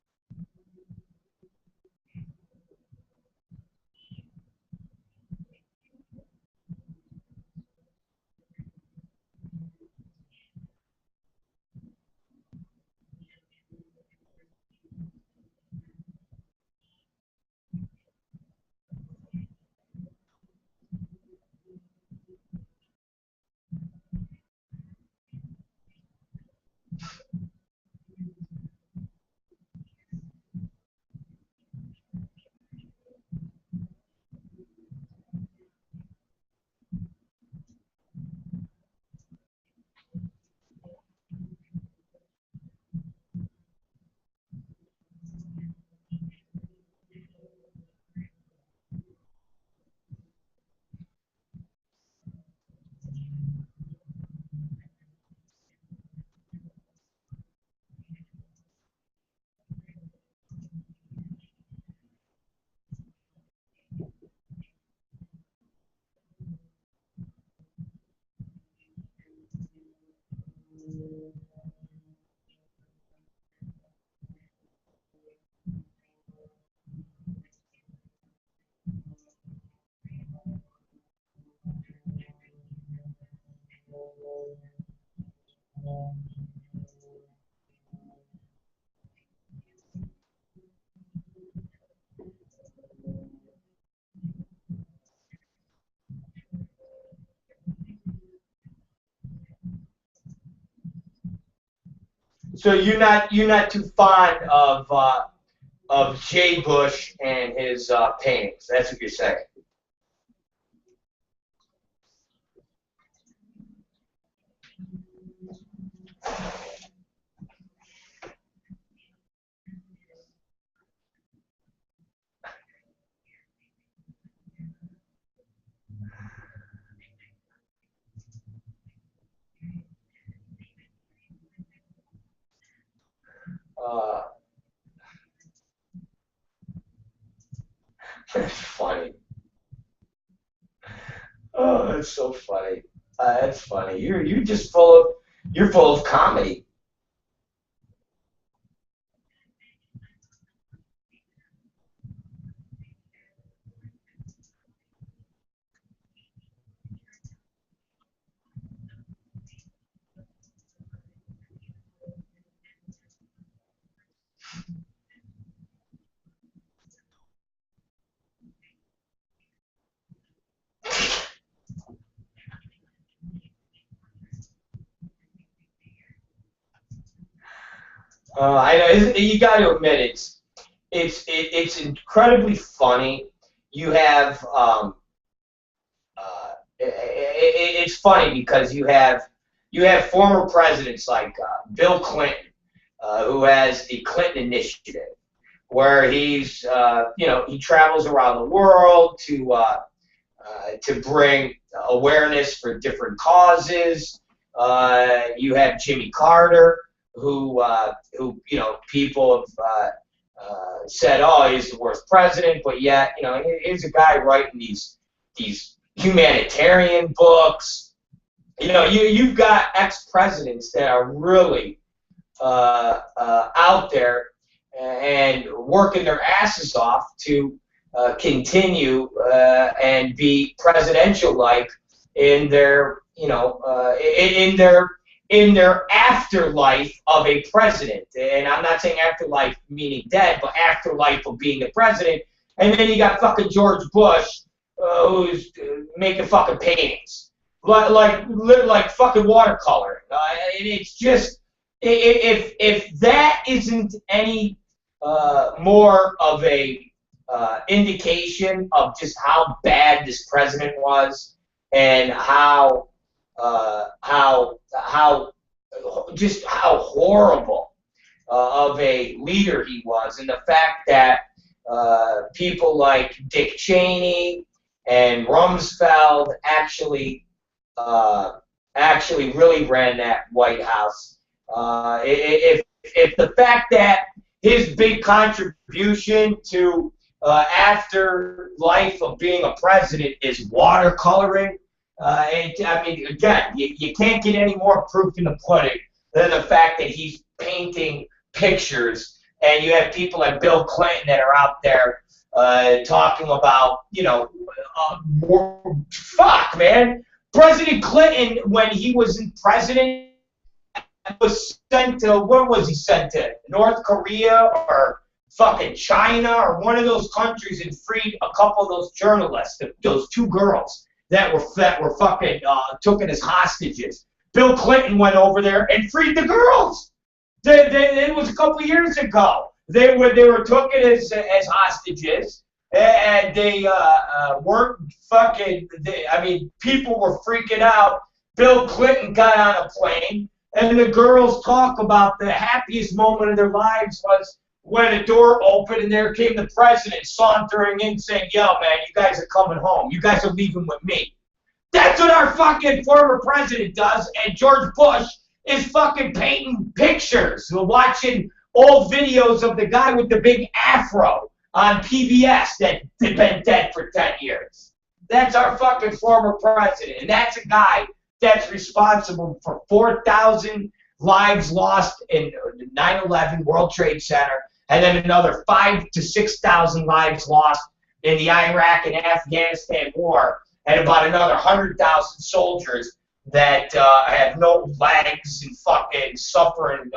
So you're not too fond of Jay Bush and his paintings. That's what you're saying. Uh, that's funny. That's so funny. That's funny. You're just full of comedy. I know you got to admit it's incredibly funny. You have it's funny because you have former presidents like Bill Clinton, who has the Clinton Initiative, where he travels around the world to bring awareness for different causes. You have Jimmy Carter, who people have said, oh, he's the worst president, but yet, here's a guy writing these humanitarian books. You've got ex-presidents that are really out there and working their asses off to continue and be presidential-like in their, in their afterlife of a president. And I'm not saying afterlife meaning dead, but afterlife of being the president. And then you got fucking George Bush, who's making fucking paintings, like fucking watercolor. And it's just, if that isn't any more of a indication of just how bad this president was, and how horrible of a leader he was, and the fact that people like Dick Cheney and Rumsfeld actually really ran that White House. If the fact that his big contribution to afterlife of being a president is watercoloring, again, you can't get any more proof in the pudding than the fact that he's painting pictures, and you have people like Bill Clinton that are out there talking about, fuck, man. President Clinton, when he was in president, was sent to, where was he sent to? North Korea or fucking China or one of those countries, and freed a couple of those journalists, those two girls that were fucking taken as hostages. Bill Clinton went over there and freed the girls. It was a couple of years ago. They were taken as hostages, and they weren't fucking. People were freaking out. Bill Clinton got on a plane, and the girls talk about the happiest moment of their lives was when a door opened and there came the president sauntering in saying, yo, man, you guys are coming home. You guys are leaving with me. That's what our fucking former president does, and George Bush is fucking painting pictures. We're watching old videos of the guy with the big afro on PBS that's been dead for 10 years. That's our fucking former president, and that's a guy that's responsible for 4,000 lives lost in 9/11 World Trade Center, and then another 5,000 to 6,000 lives lost in the Iraq and Afghanistan war, and about another 100,000 soldiers that have no legs and fucking suffering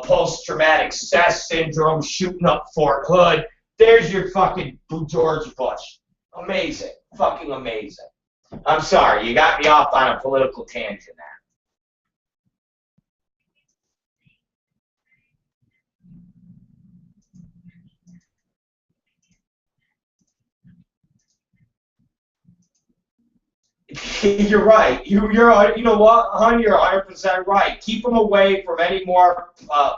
post-traumatic stress syndrome, shooting up Fort Hood. There's your fucking George Bush. Amazing. Fucking amazing. I'm sorry, you got me off on a political tangent there. You're right. You know what, hon? You're 100% right. Keep him away from any more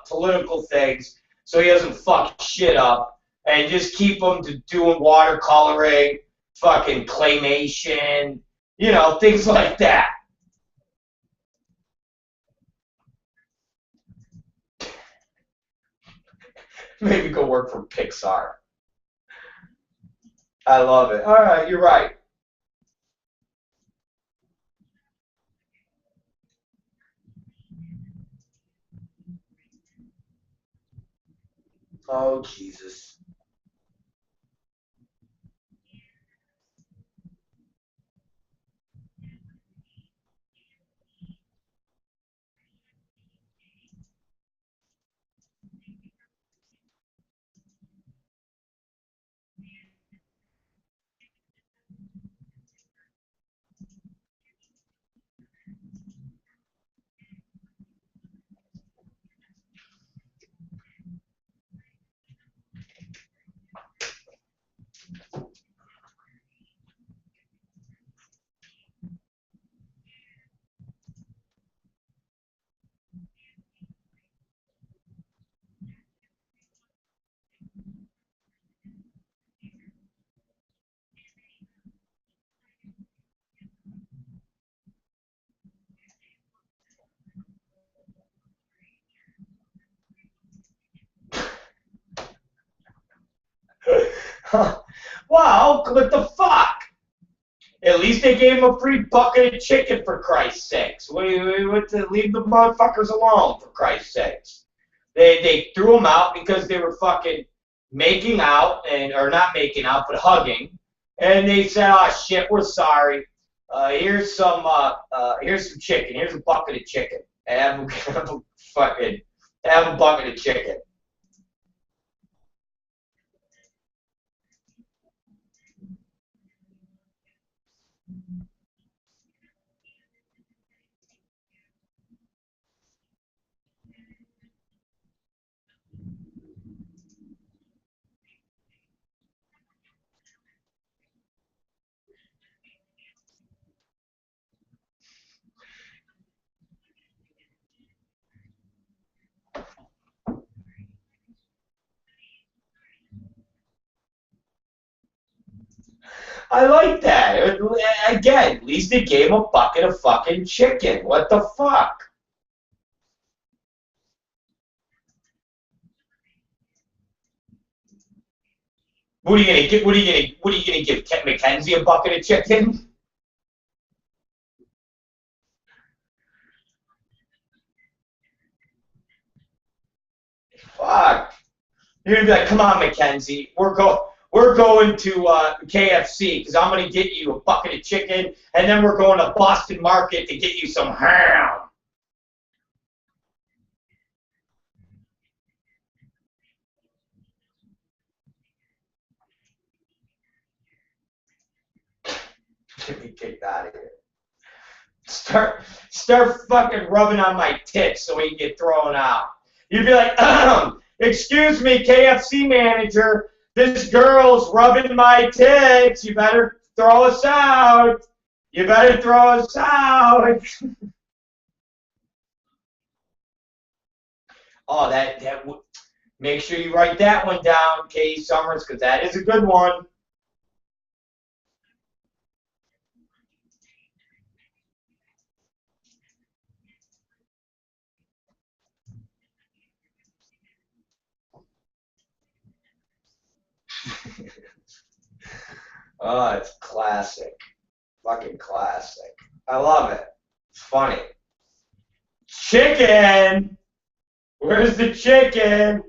political things so he doesn't fuck shit up, and just keep him to doing watercoloring, fucking claymation, things like that. Maybe go work for Pixar. I love it. All right, you're right. Oh, Jesus. Wow, what the fuck? At least they gave him a free bucket of chicken, for Christ's sakes. Leave the motherfuckers alone, for Christ's sakes. They threw him out because they were fucking making out, or not making out, but hugging. And they said, "Oh shit, we're sorry. Here's some chicken. Here's a bucket of chicken. Have a bucket of chicken." I like that. Again, at least they gave him a bucket of fucking chicken. What the fuck? What are you gonna get? What are you gonna give Mackenzie a bucket of chicken? Fuck. You're gonna be like, "Come on, Mackenzie, we're going to KFC because I'm gonna get you a bucket of chicken, and then we're going to Boston Market to get you some ham." Get me kicked out of here. Start fucking rubbing on my tits so we can get thrown out. You'd be like, "Excuse me, KFC manager, this girl's rubbing my tits. You better throw us out. You better throw us out." Oh, that make sure you write that one down, Katie Summers, because that is a good one. Oh, it's classic. Fucking classic. I love it. It's funny. Chicken! Where's the chicken?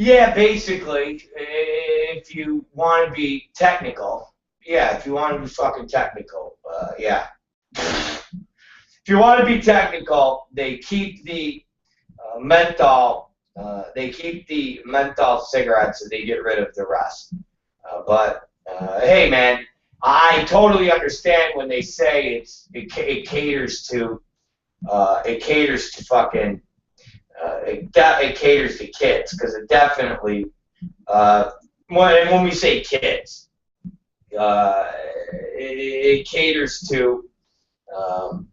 Yeah, basically, if you want to be technical, yeah, if you want to be fucking technical, yeah. If you want to be technical, they keep the menthol cigarettes and they get rid of the rest. But hey, man, I totally understand when they say it caters to fucking it caters to kids because it definitely when we say kids, it caters to I'm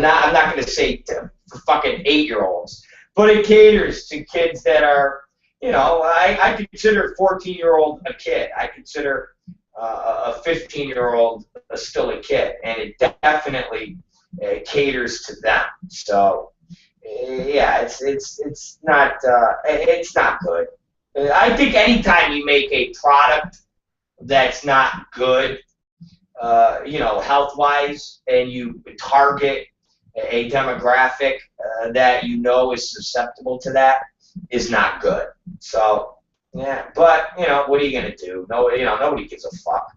not going to say for fucking 8-year-olds, but it caters to kids that are, I consider 14-year-old a kid. I consider a 15-year-old still a kid, and it definitely caters to them. So, yeah, it's not good. I think anytime you make a product that's not good, health wise, and you target a demographic that is susceptible to that, is not good. So, yeah, but what are you gonna do? No, nobody gives a fuck.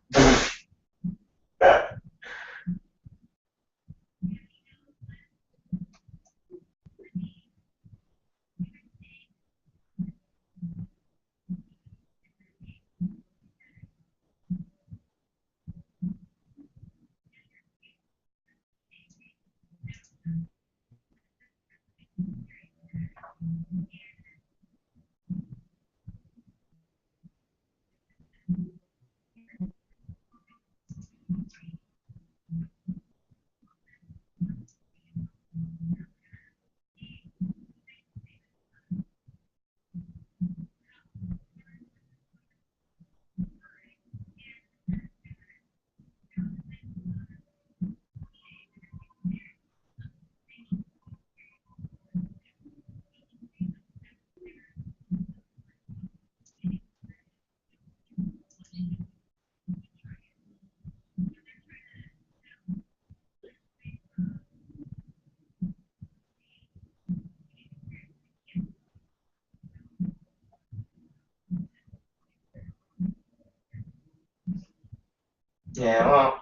Yeah, well,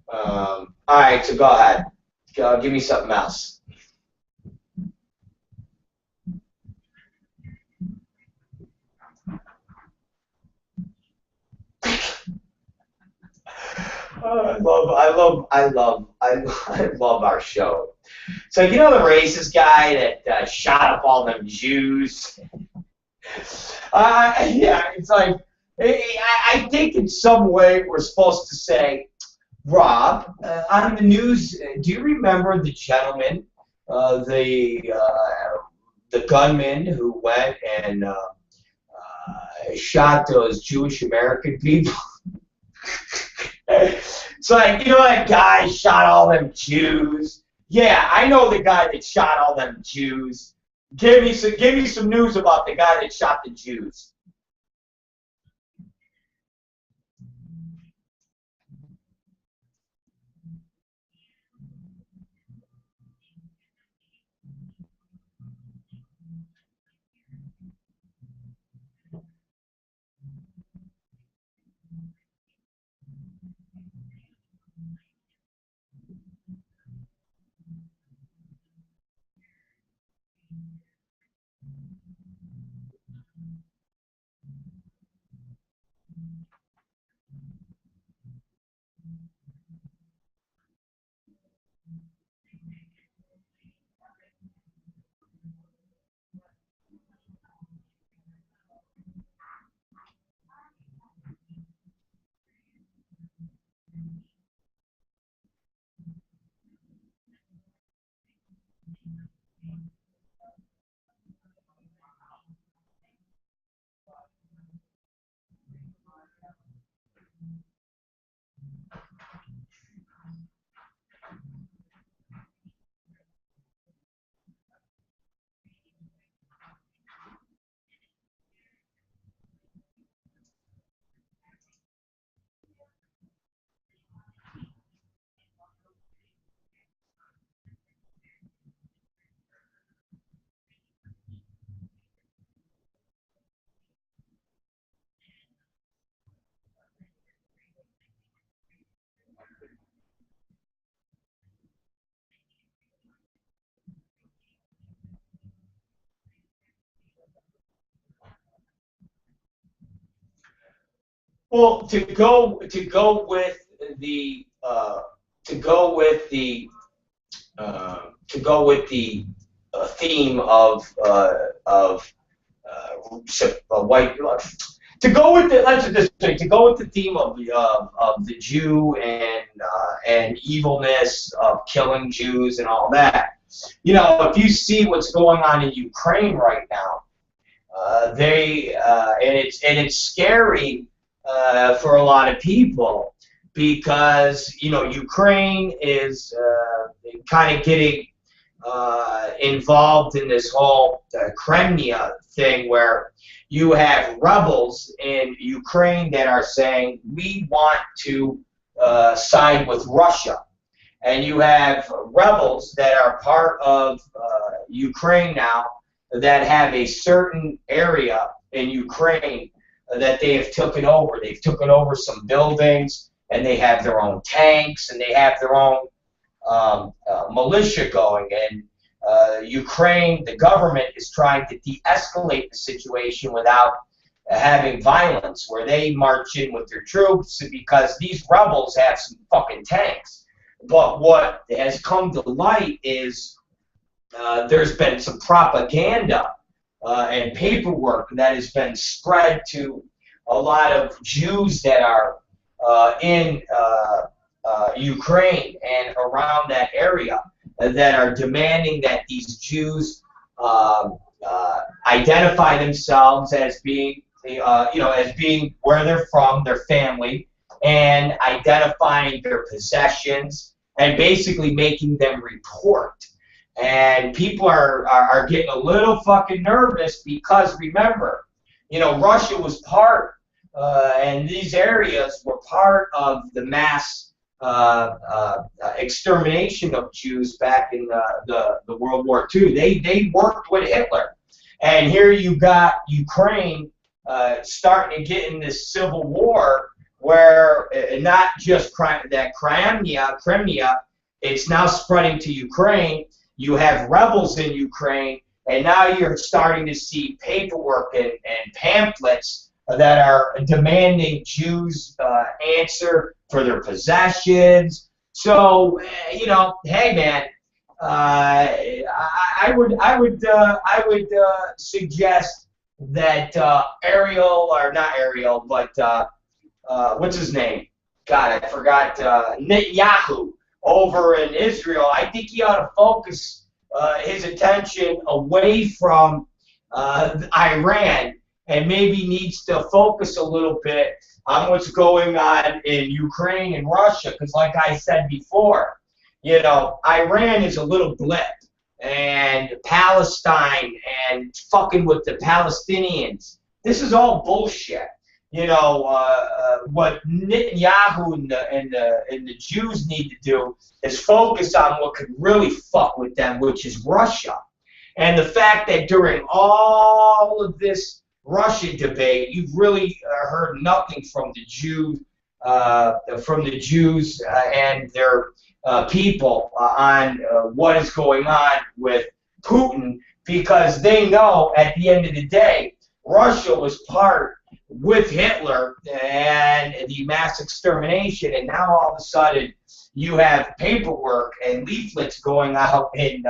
all right. So go ahead. Give me something else. I love our show. So the racist guy that shot up all them Jews. Yeah, it's like I think in some way we're supposed to say, Rob, on the news. Do you remember the gentleman, the gunman who went and shot those Jewish American people? It's like, that guy shot all them Jews. Yeah, I know the guy that shot all them Jews. Give me some news about the guy that shot the Jews. Well, to go with the to go with the to go with the theme of white. To go with the let's just say to go with the theme of the Jew and evilness of killing Jews and all that. You know, if you see what's going on in Ukraine right now, and it's scary for a lot of people because you know Ukraine is kind of getting involved in this whole Crimea thing where you have rebels in Ukraine that are saying we want to side with Russia, and you have rebels that are part of Ukraine now that have a certain area in Ukraine that they have taken over. They've taken over some buildings, and they have their own tanks, and they have their own militia going. And Ukraine, the government, is trying to de-escalate the situation without having violence, where they march in with their troops because these rebels have some fucking tanks. But what has come to light is there's been some propaganda and paperwork that has been spread to a lot of Jews that are in Ukraine and around that area that are demanding that these Jews identify themselves as being, as being where they're from, their family, and identifying their possessions, and basically making them report. And people are getting a little fucking nervous because remember, you know, Russia was part, and these areas were part of the mass extermination of Jews back in the World War II. They worked with Hitler. And here you got Ukraine starting to get in this civil war where not just that Crimea, it's now spreading to Ukraine. You have rebels in Ukraine, and now you're starting to see paperwork and pamphlets that are demanding Jews answer for their possessions. So, you know, hey man, I would suggest that Ariel, or not Ariel, but what's his name? God, I forgot. Netanyahu over in Israel. I think he ought to focus his attention away from Iran, and maybe needs to focus a little bit on what's going on in Ukraine and Russia. Because like I said before, you know, Iran is a little blip, and Palestine and fucking with the Palestinians. This is all bullshit. You know, what Netanyahu and the Jews need to do is focus on what could really fuck with them, which is Russia. And the fact that during all of this Russia debate, you've really heard nothing from the Jews, and their people on what is going on with Putin, because they know at the end of the day, Russia was part with Hitler and the mass extermination, and now all of a sudden you have paperwork and leaflets going out in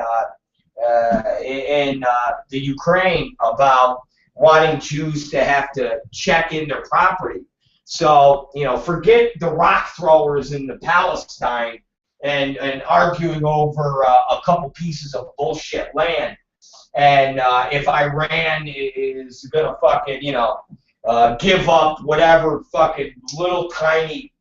the Ukraine about wanting Jews to have to check in their property. So, you know, forget the rock throwers in the Palestine and arguing over a couple pieces of bullshit land. And if Iran is gonna fucking, you know, give up whatever fucking little tiny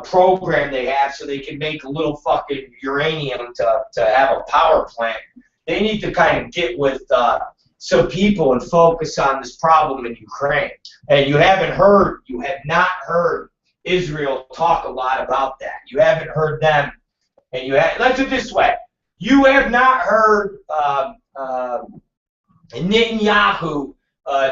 program they have so they can make a little fucking uranium to have a power plant, they need to kind of get with some people and focus on this problem in Ukraine. And you have not heard Israel talk a lot about that. You haven't heard them, and let's put it this way, you have not heard Netanyahu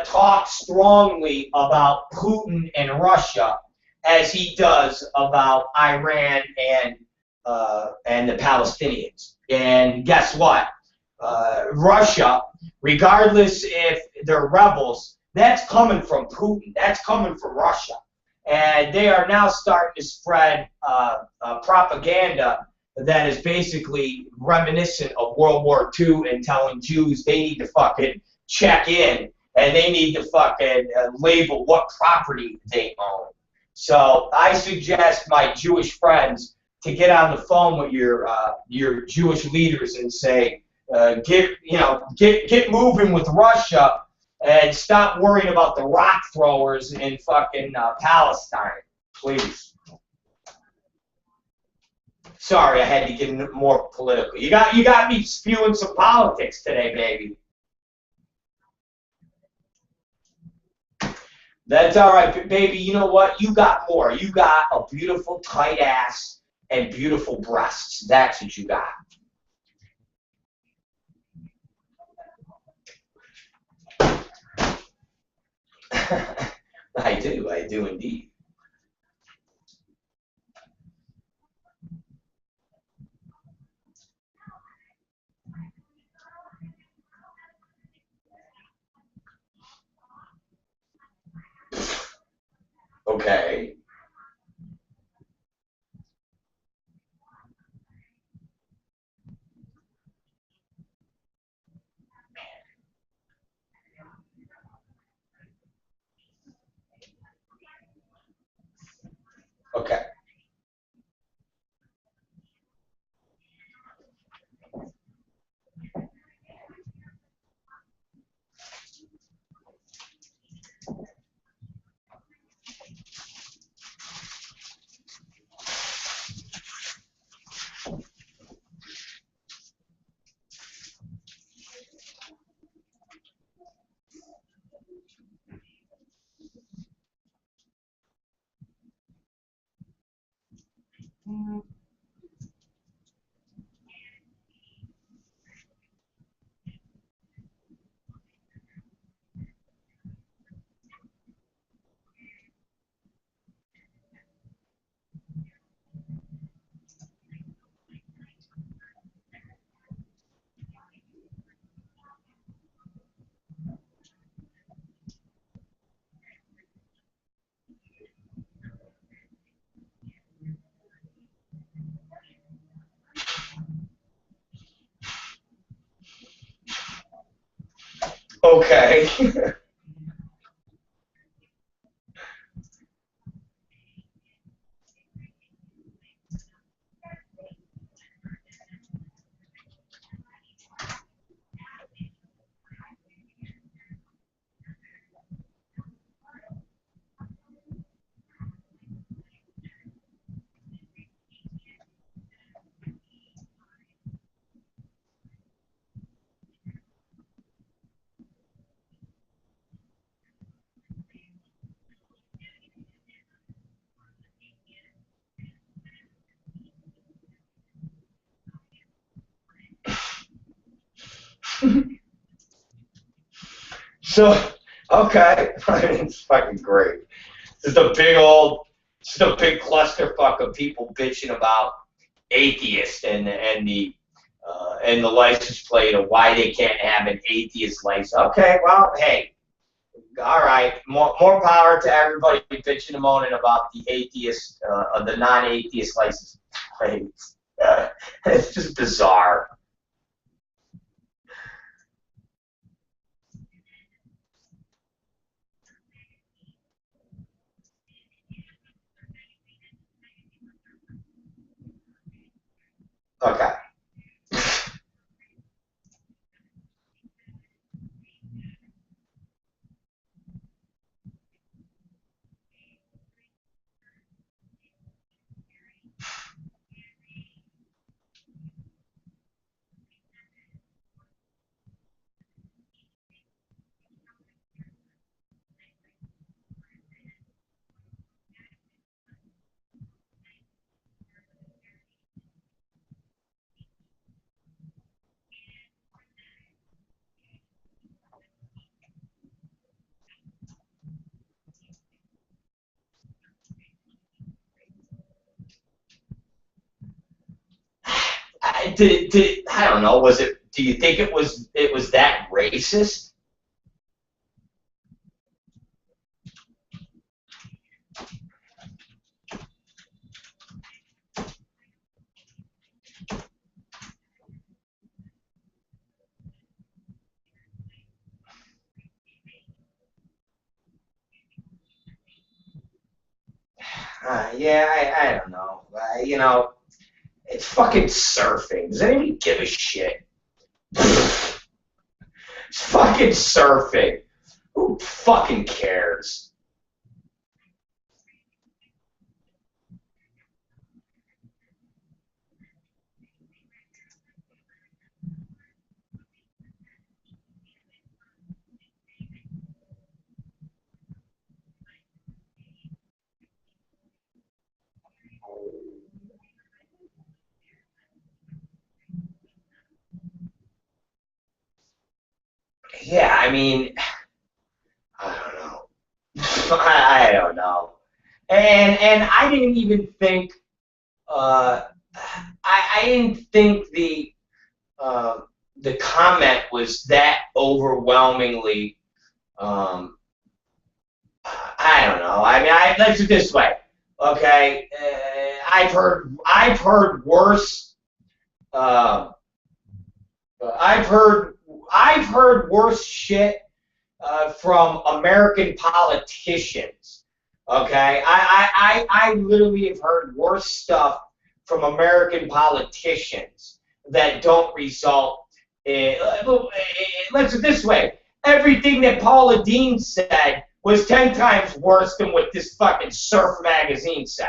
talk strongly about Putin and Russia as he does about Iran and the Palestinians. And guess what? Russia, regardless if they're rebels, that's coming from Putin. That's coming from Russia. and they are now starting to spread propaganda that is basically reminiscent of World War II and telling Jews they need to fucking check in and they need to fucking label what property they own. So I suggest my Jewish friends to get on the phone with your Jewish leaders and say, get moving with Russia and stop worrying about the rock throwers in fucking Palestine, please. Sorry, I had to get more political. You got me spewing some politics today, baby. That's all right, baby. You know what? You got more. You got a beautiful tight ass and beautiful breasts. That's what you got. I do indeed. Okay. Okay. Okay. So, okay, it's fucking great. Just a big clusterfuck of people bitching about atheists and the license plate of why they can't have an atheist license. Okay, well, hey, all right, more power to everybody bitching and moaning about the atheist, the non-atheist license plates. It's just bizarre. Okay. I don't know. Do you think it was that racist? Yeah, I don't know. You know, it's fucking surfing. Does anybody give a shit? It's fucking surfing. Who fucking cares? Yeah, I mean, I don't know. I don't know. And I didn't even think uh, I didn't think uh, the comment was that overwhelmingly. Um, I don't know. I mean, let's do it this way. Okay, I've heard worse. Uh, I've heard I've heard worse shit from American politicians. Okay, I literally have heard worse stuff from American politicians that don't result in. Let's put it this way: everything that Paula Dean said was 10 times worse than what this fucking Surf magazine said.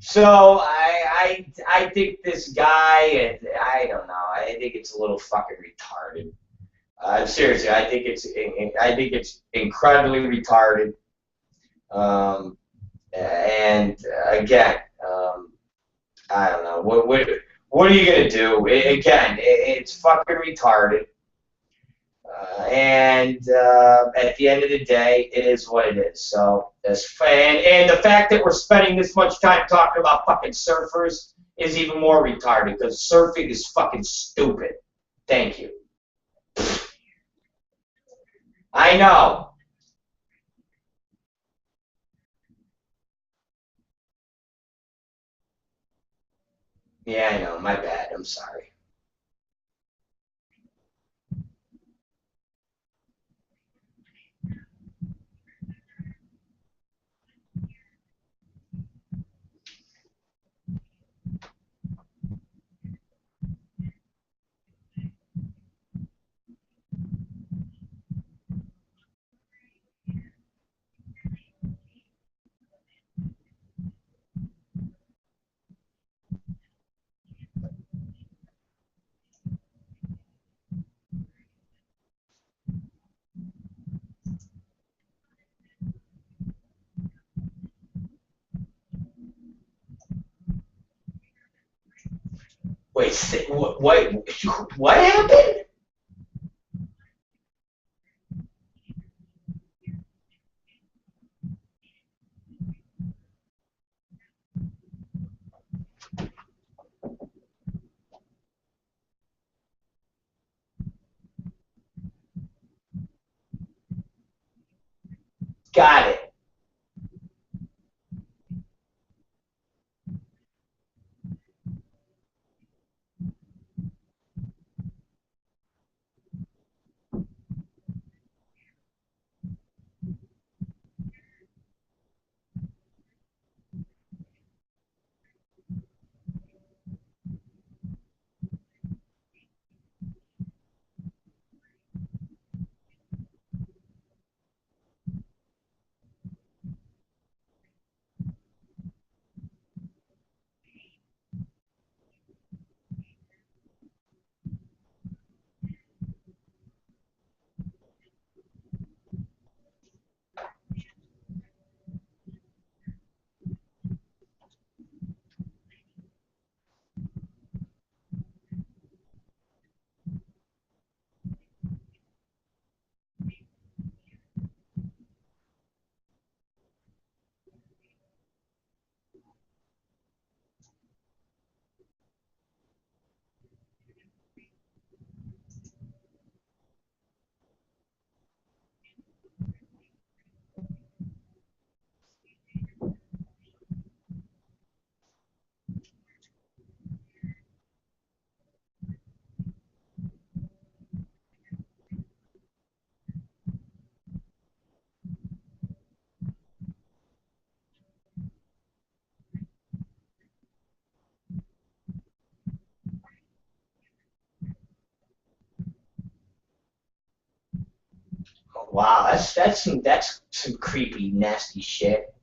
So I think this guy, I don't know. I think it's a little fucking retarded. Seriously, I think it's incredibly retarded. Um, and again, I don't know what are you gonna do? Again, it's fucking retarded. And at the end of the day, it is what it is. So, and the fact that we're spending this much time talking about fucking surfers is even more retarded because surfing is fucking stupid. Thank you. I know. Yeah, I know. My bad. I'm sorry. Wait, what happened? Got it. Wow, that's some creepy, nasty shit.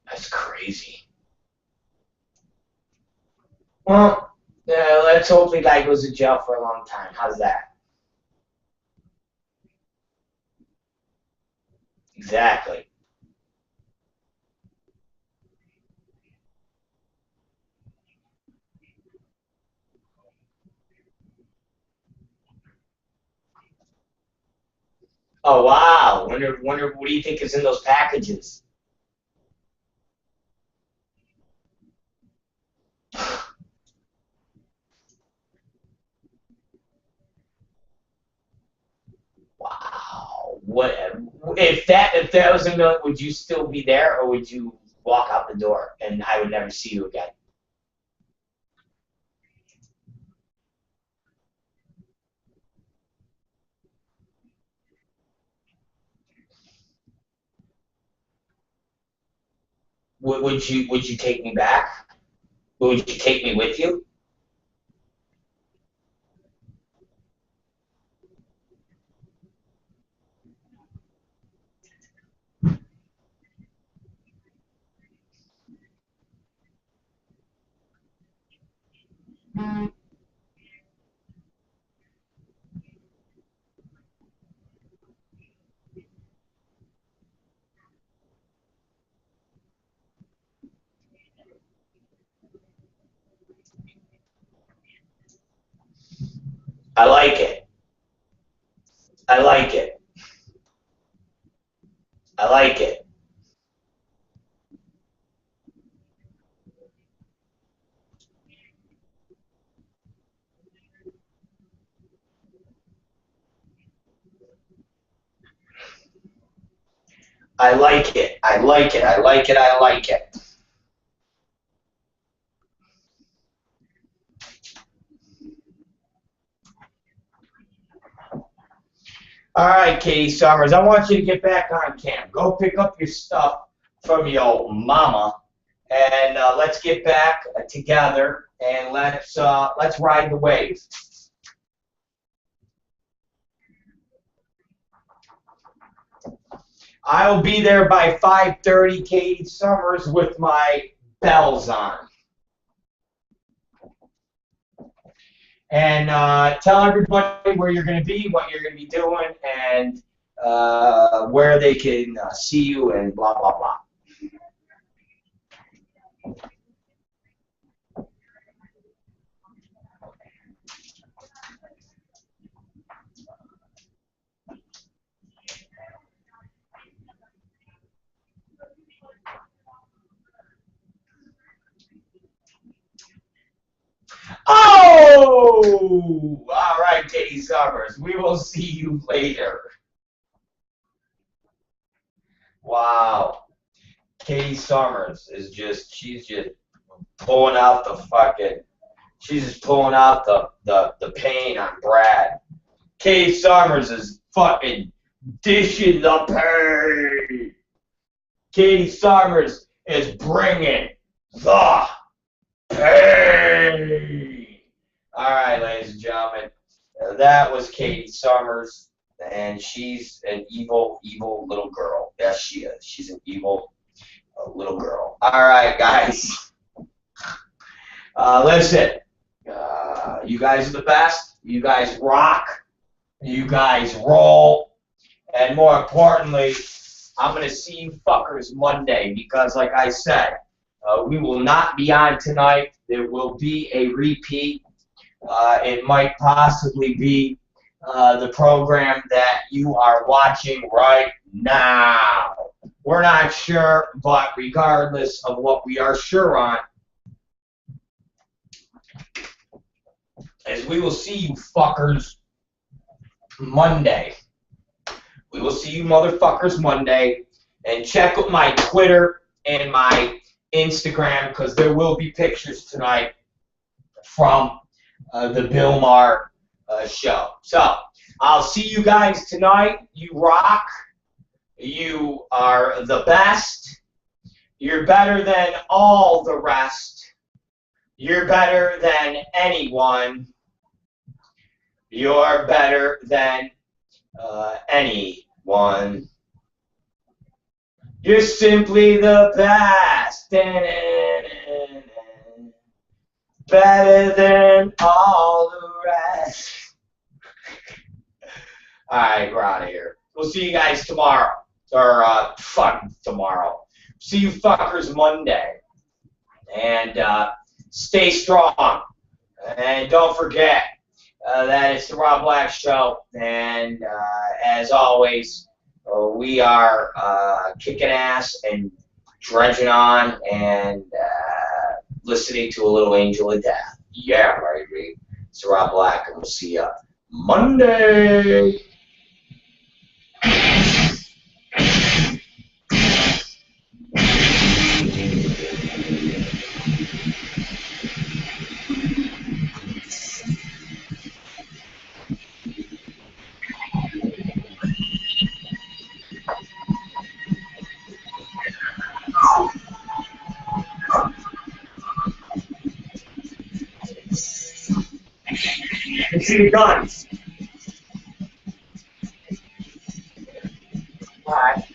That's crazy. Well, let's hope the guy goes to jail for a long time. How's that? Exactly. Oh wow. Wonder what do you think is in those packages? Wow. What if that was a million, would you still be there or would you walk out the door and I would never see you again? Would you take me back? Would you take me with you? I like it. I like it. I like it. I like it. I like it. I like it. I like it. All right, Katie Summers, I want you to get back on camp. Go pick up your stuff from your mama, and let's get back together and let's ride the wave. I'll be there by 5:30, Katie Summers, with my bells on. And tell everybody where you're going to be, what you're going to be doing, and where they can see you, and blah, blah, blah. Oh! All right, Katie Summers. We will see you later. Wow. Katie Summers she's just pulling out the fucking, she's just pulling out the pain on Brad. Katie Summers is fucking dishing the pain. Katie Summers is bringing the pain. All right, ladies and gentlemen, that was Katie Summers, and she's an evil, evil little girl. Yes, she is. She's an evil little girl. All right, guys. Listen, you guys are the best. You guys rock. You guys roll. And more importantly, I'm going to see you fuckers Monday because, like I said, we will not be on tonight. There will be a repeat. It might possibly be the program that you are watching right now. We're not sure, but regardless of what we are sure on, is we will see you fuckers Monday. We will see you motherfuckers Monday. And check out my Twitter and my Instagram, because there will be pictures tonight from the Bill Maher show. So, I'll see you guys tonight. You rock. You are the best. You're better than all the rest. You're better than anyone. You're better than anyone. You're simply the best. Better than all the rest. Alright, we're out of here. We'll see you guys tomorrow. Or, fuck, tomorrow. See you fuckers Monday. And, stay strong. And don't forget that it's the Rob Black Show. And, as always, we are kicking ass and dredging on and listening to a little Angel of Death. Yeah, baby. It's Rob Black, and we'll see you Monday. See the guns. Bye.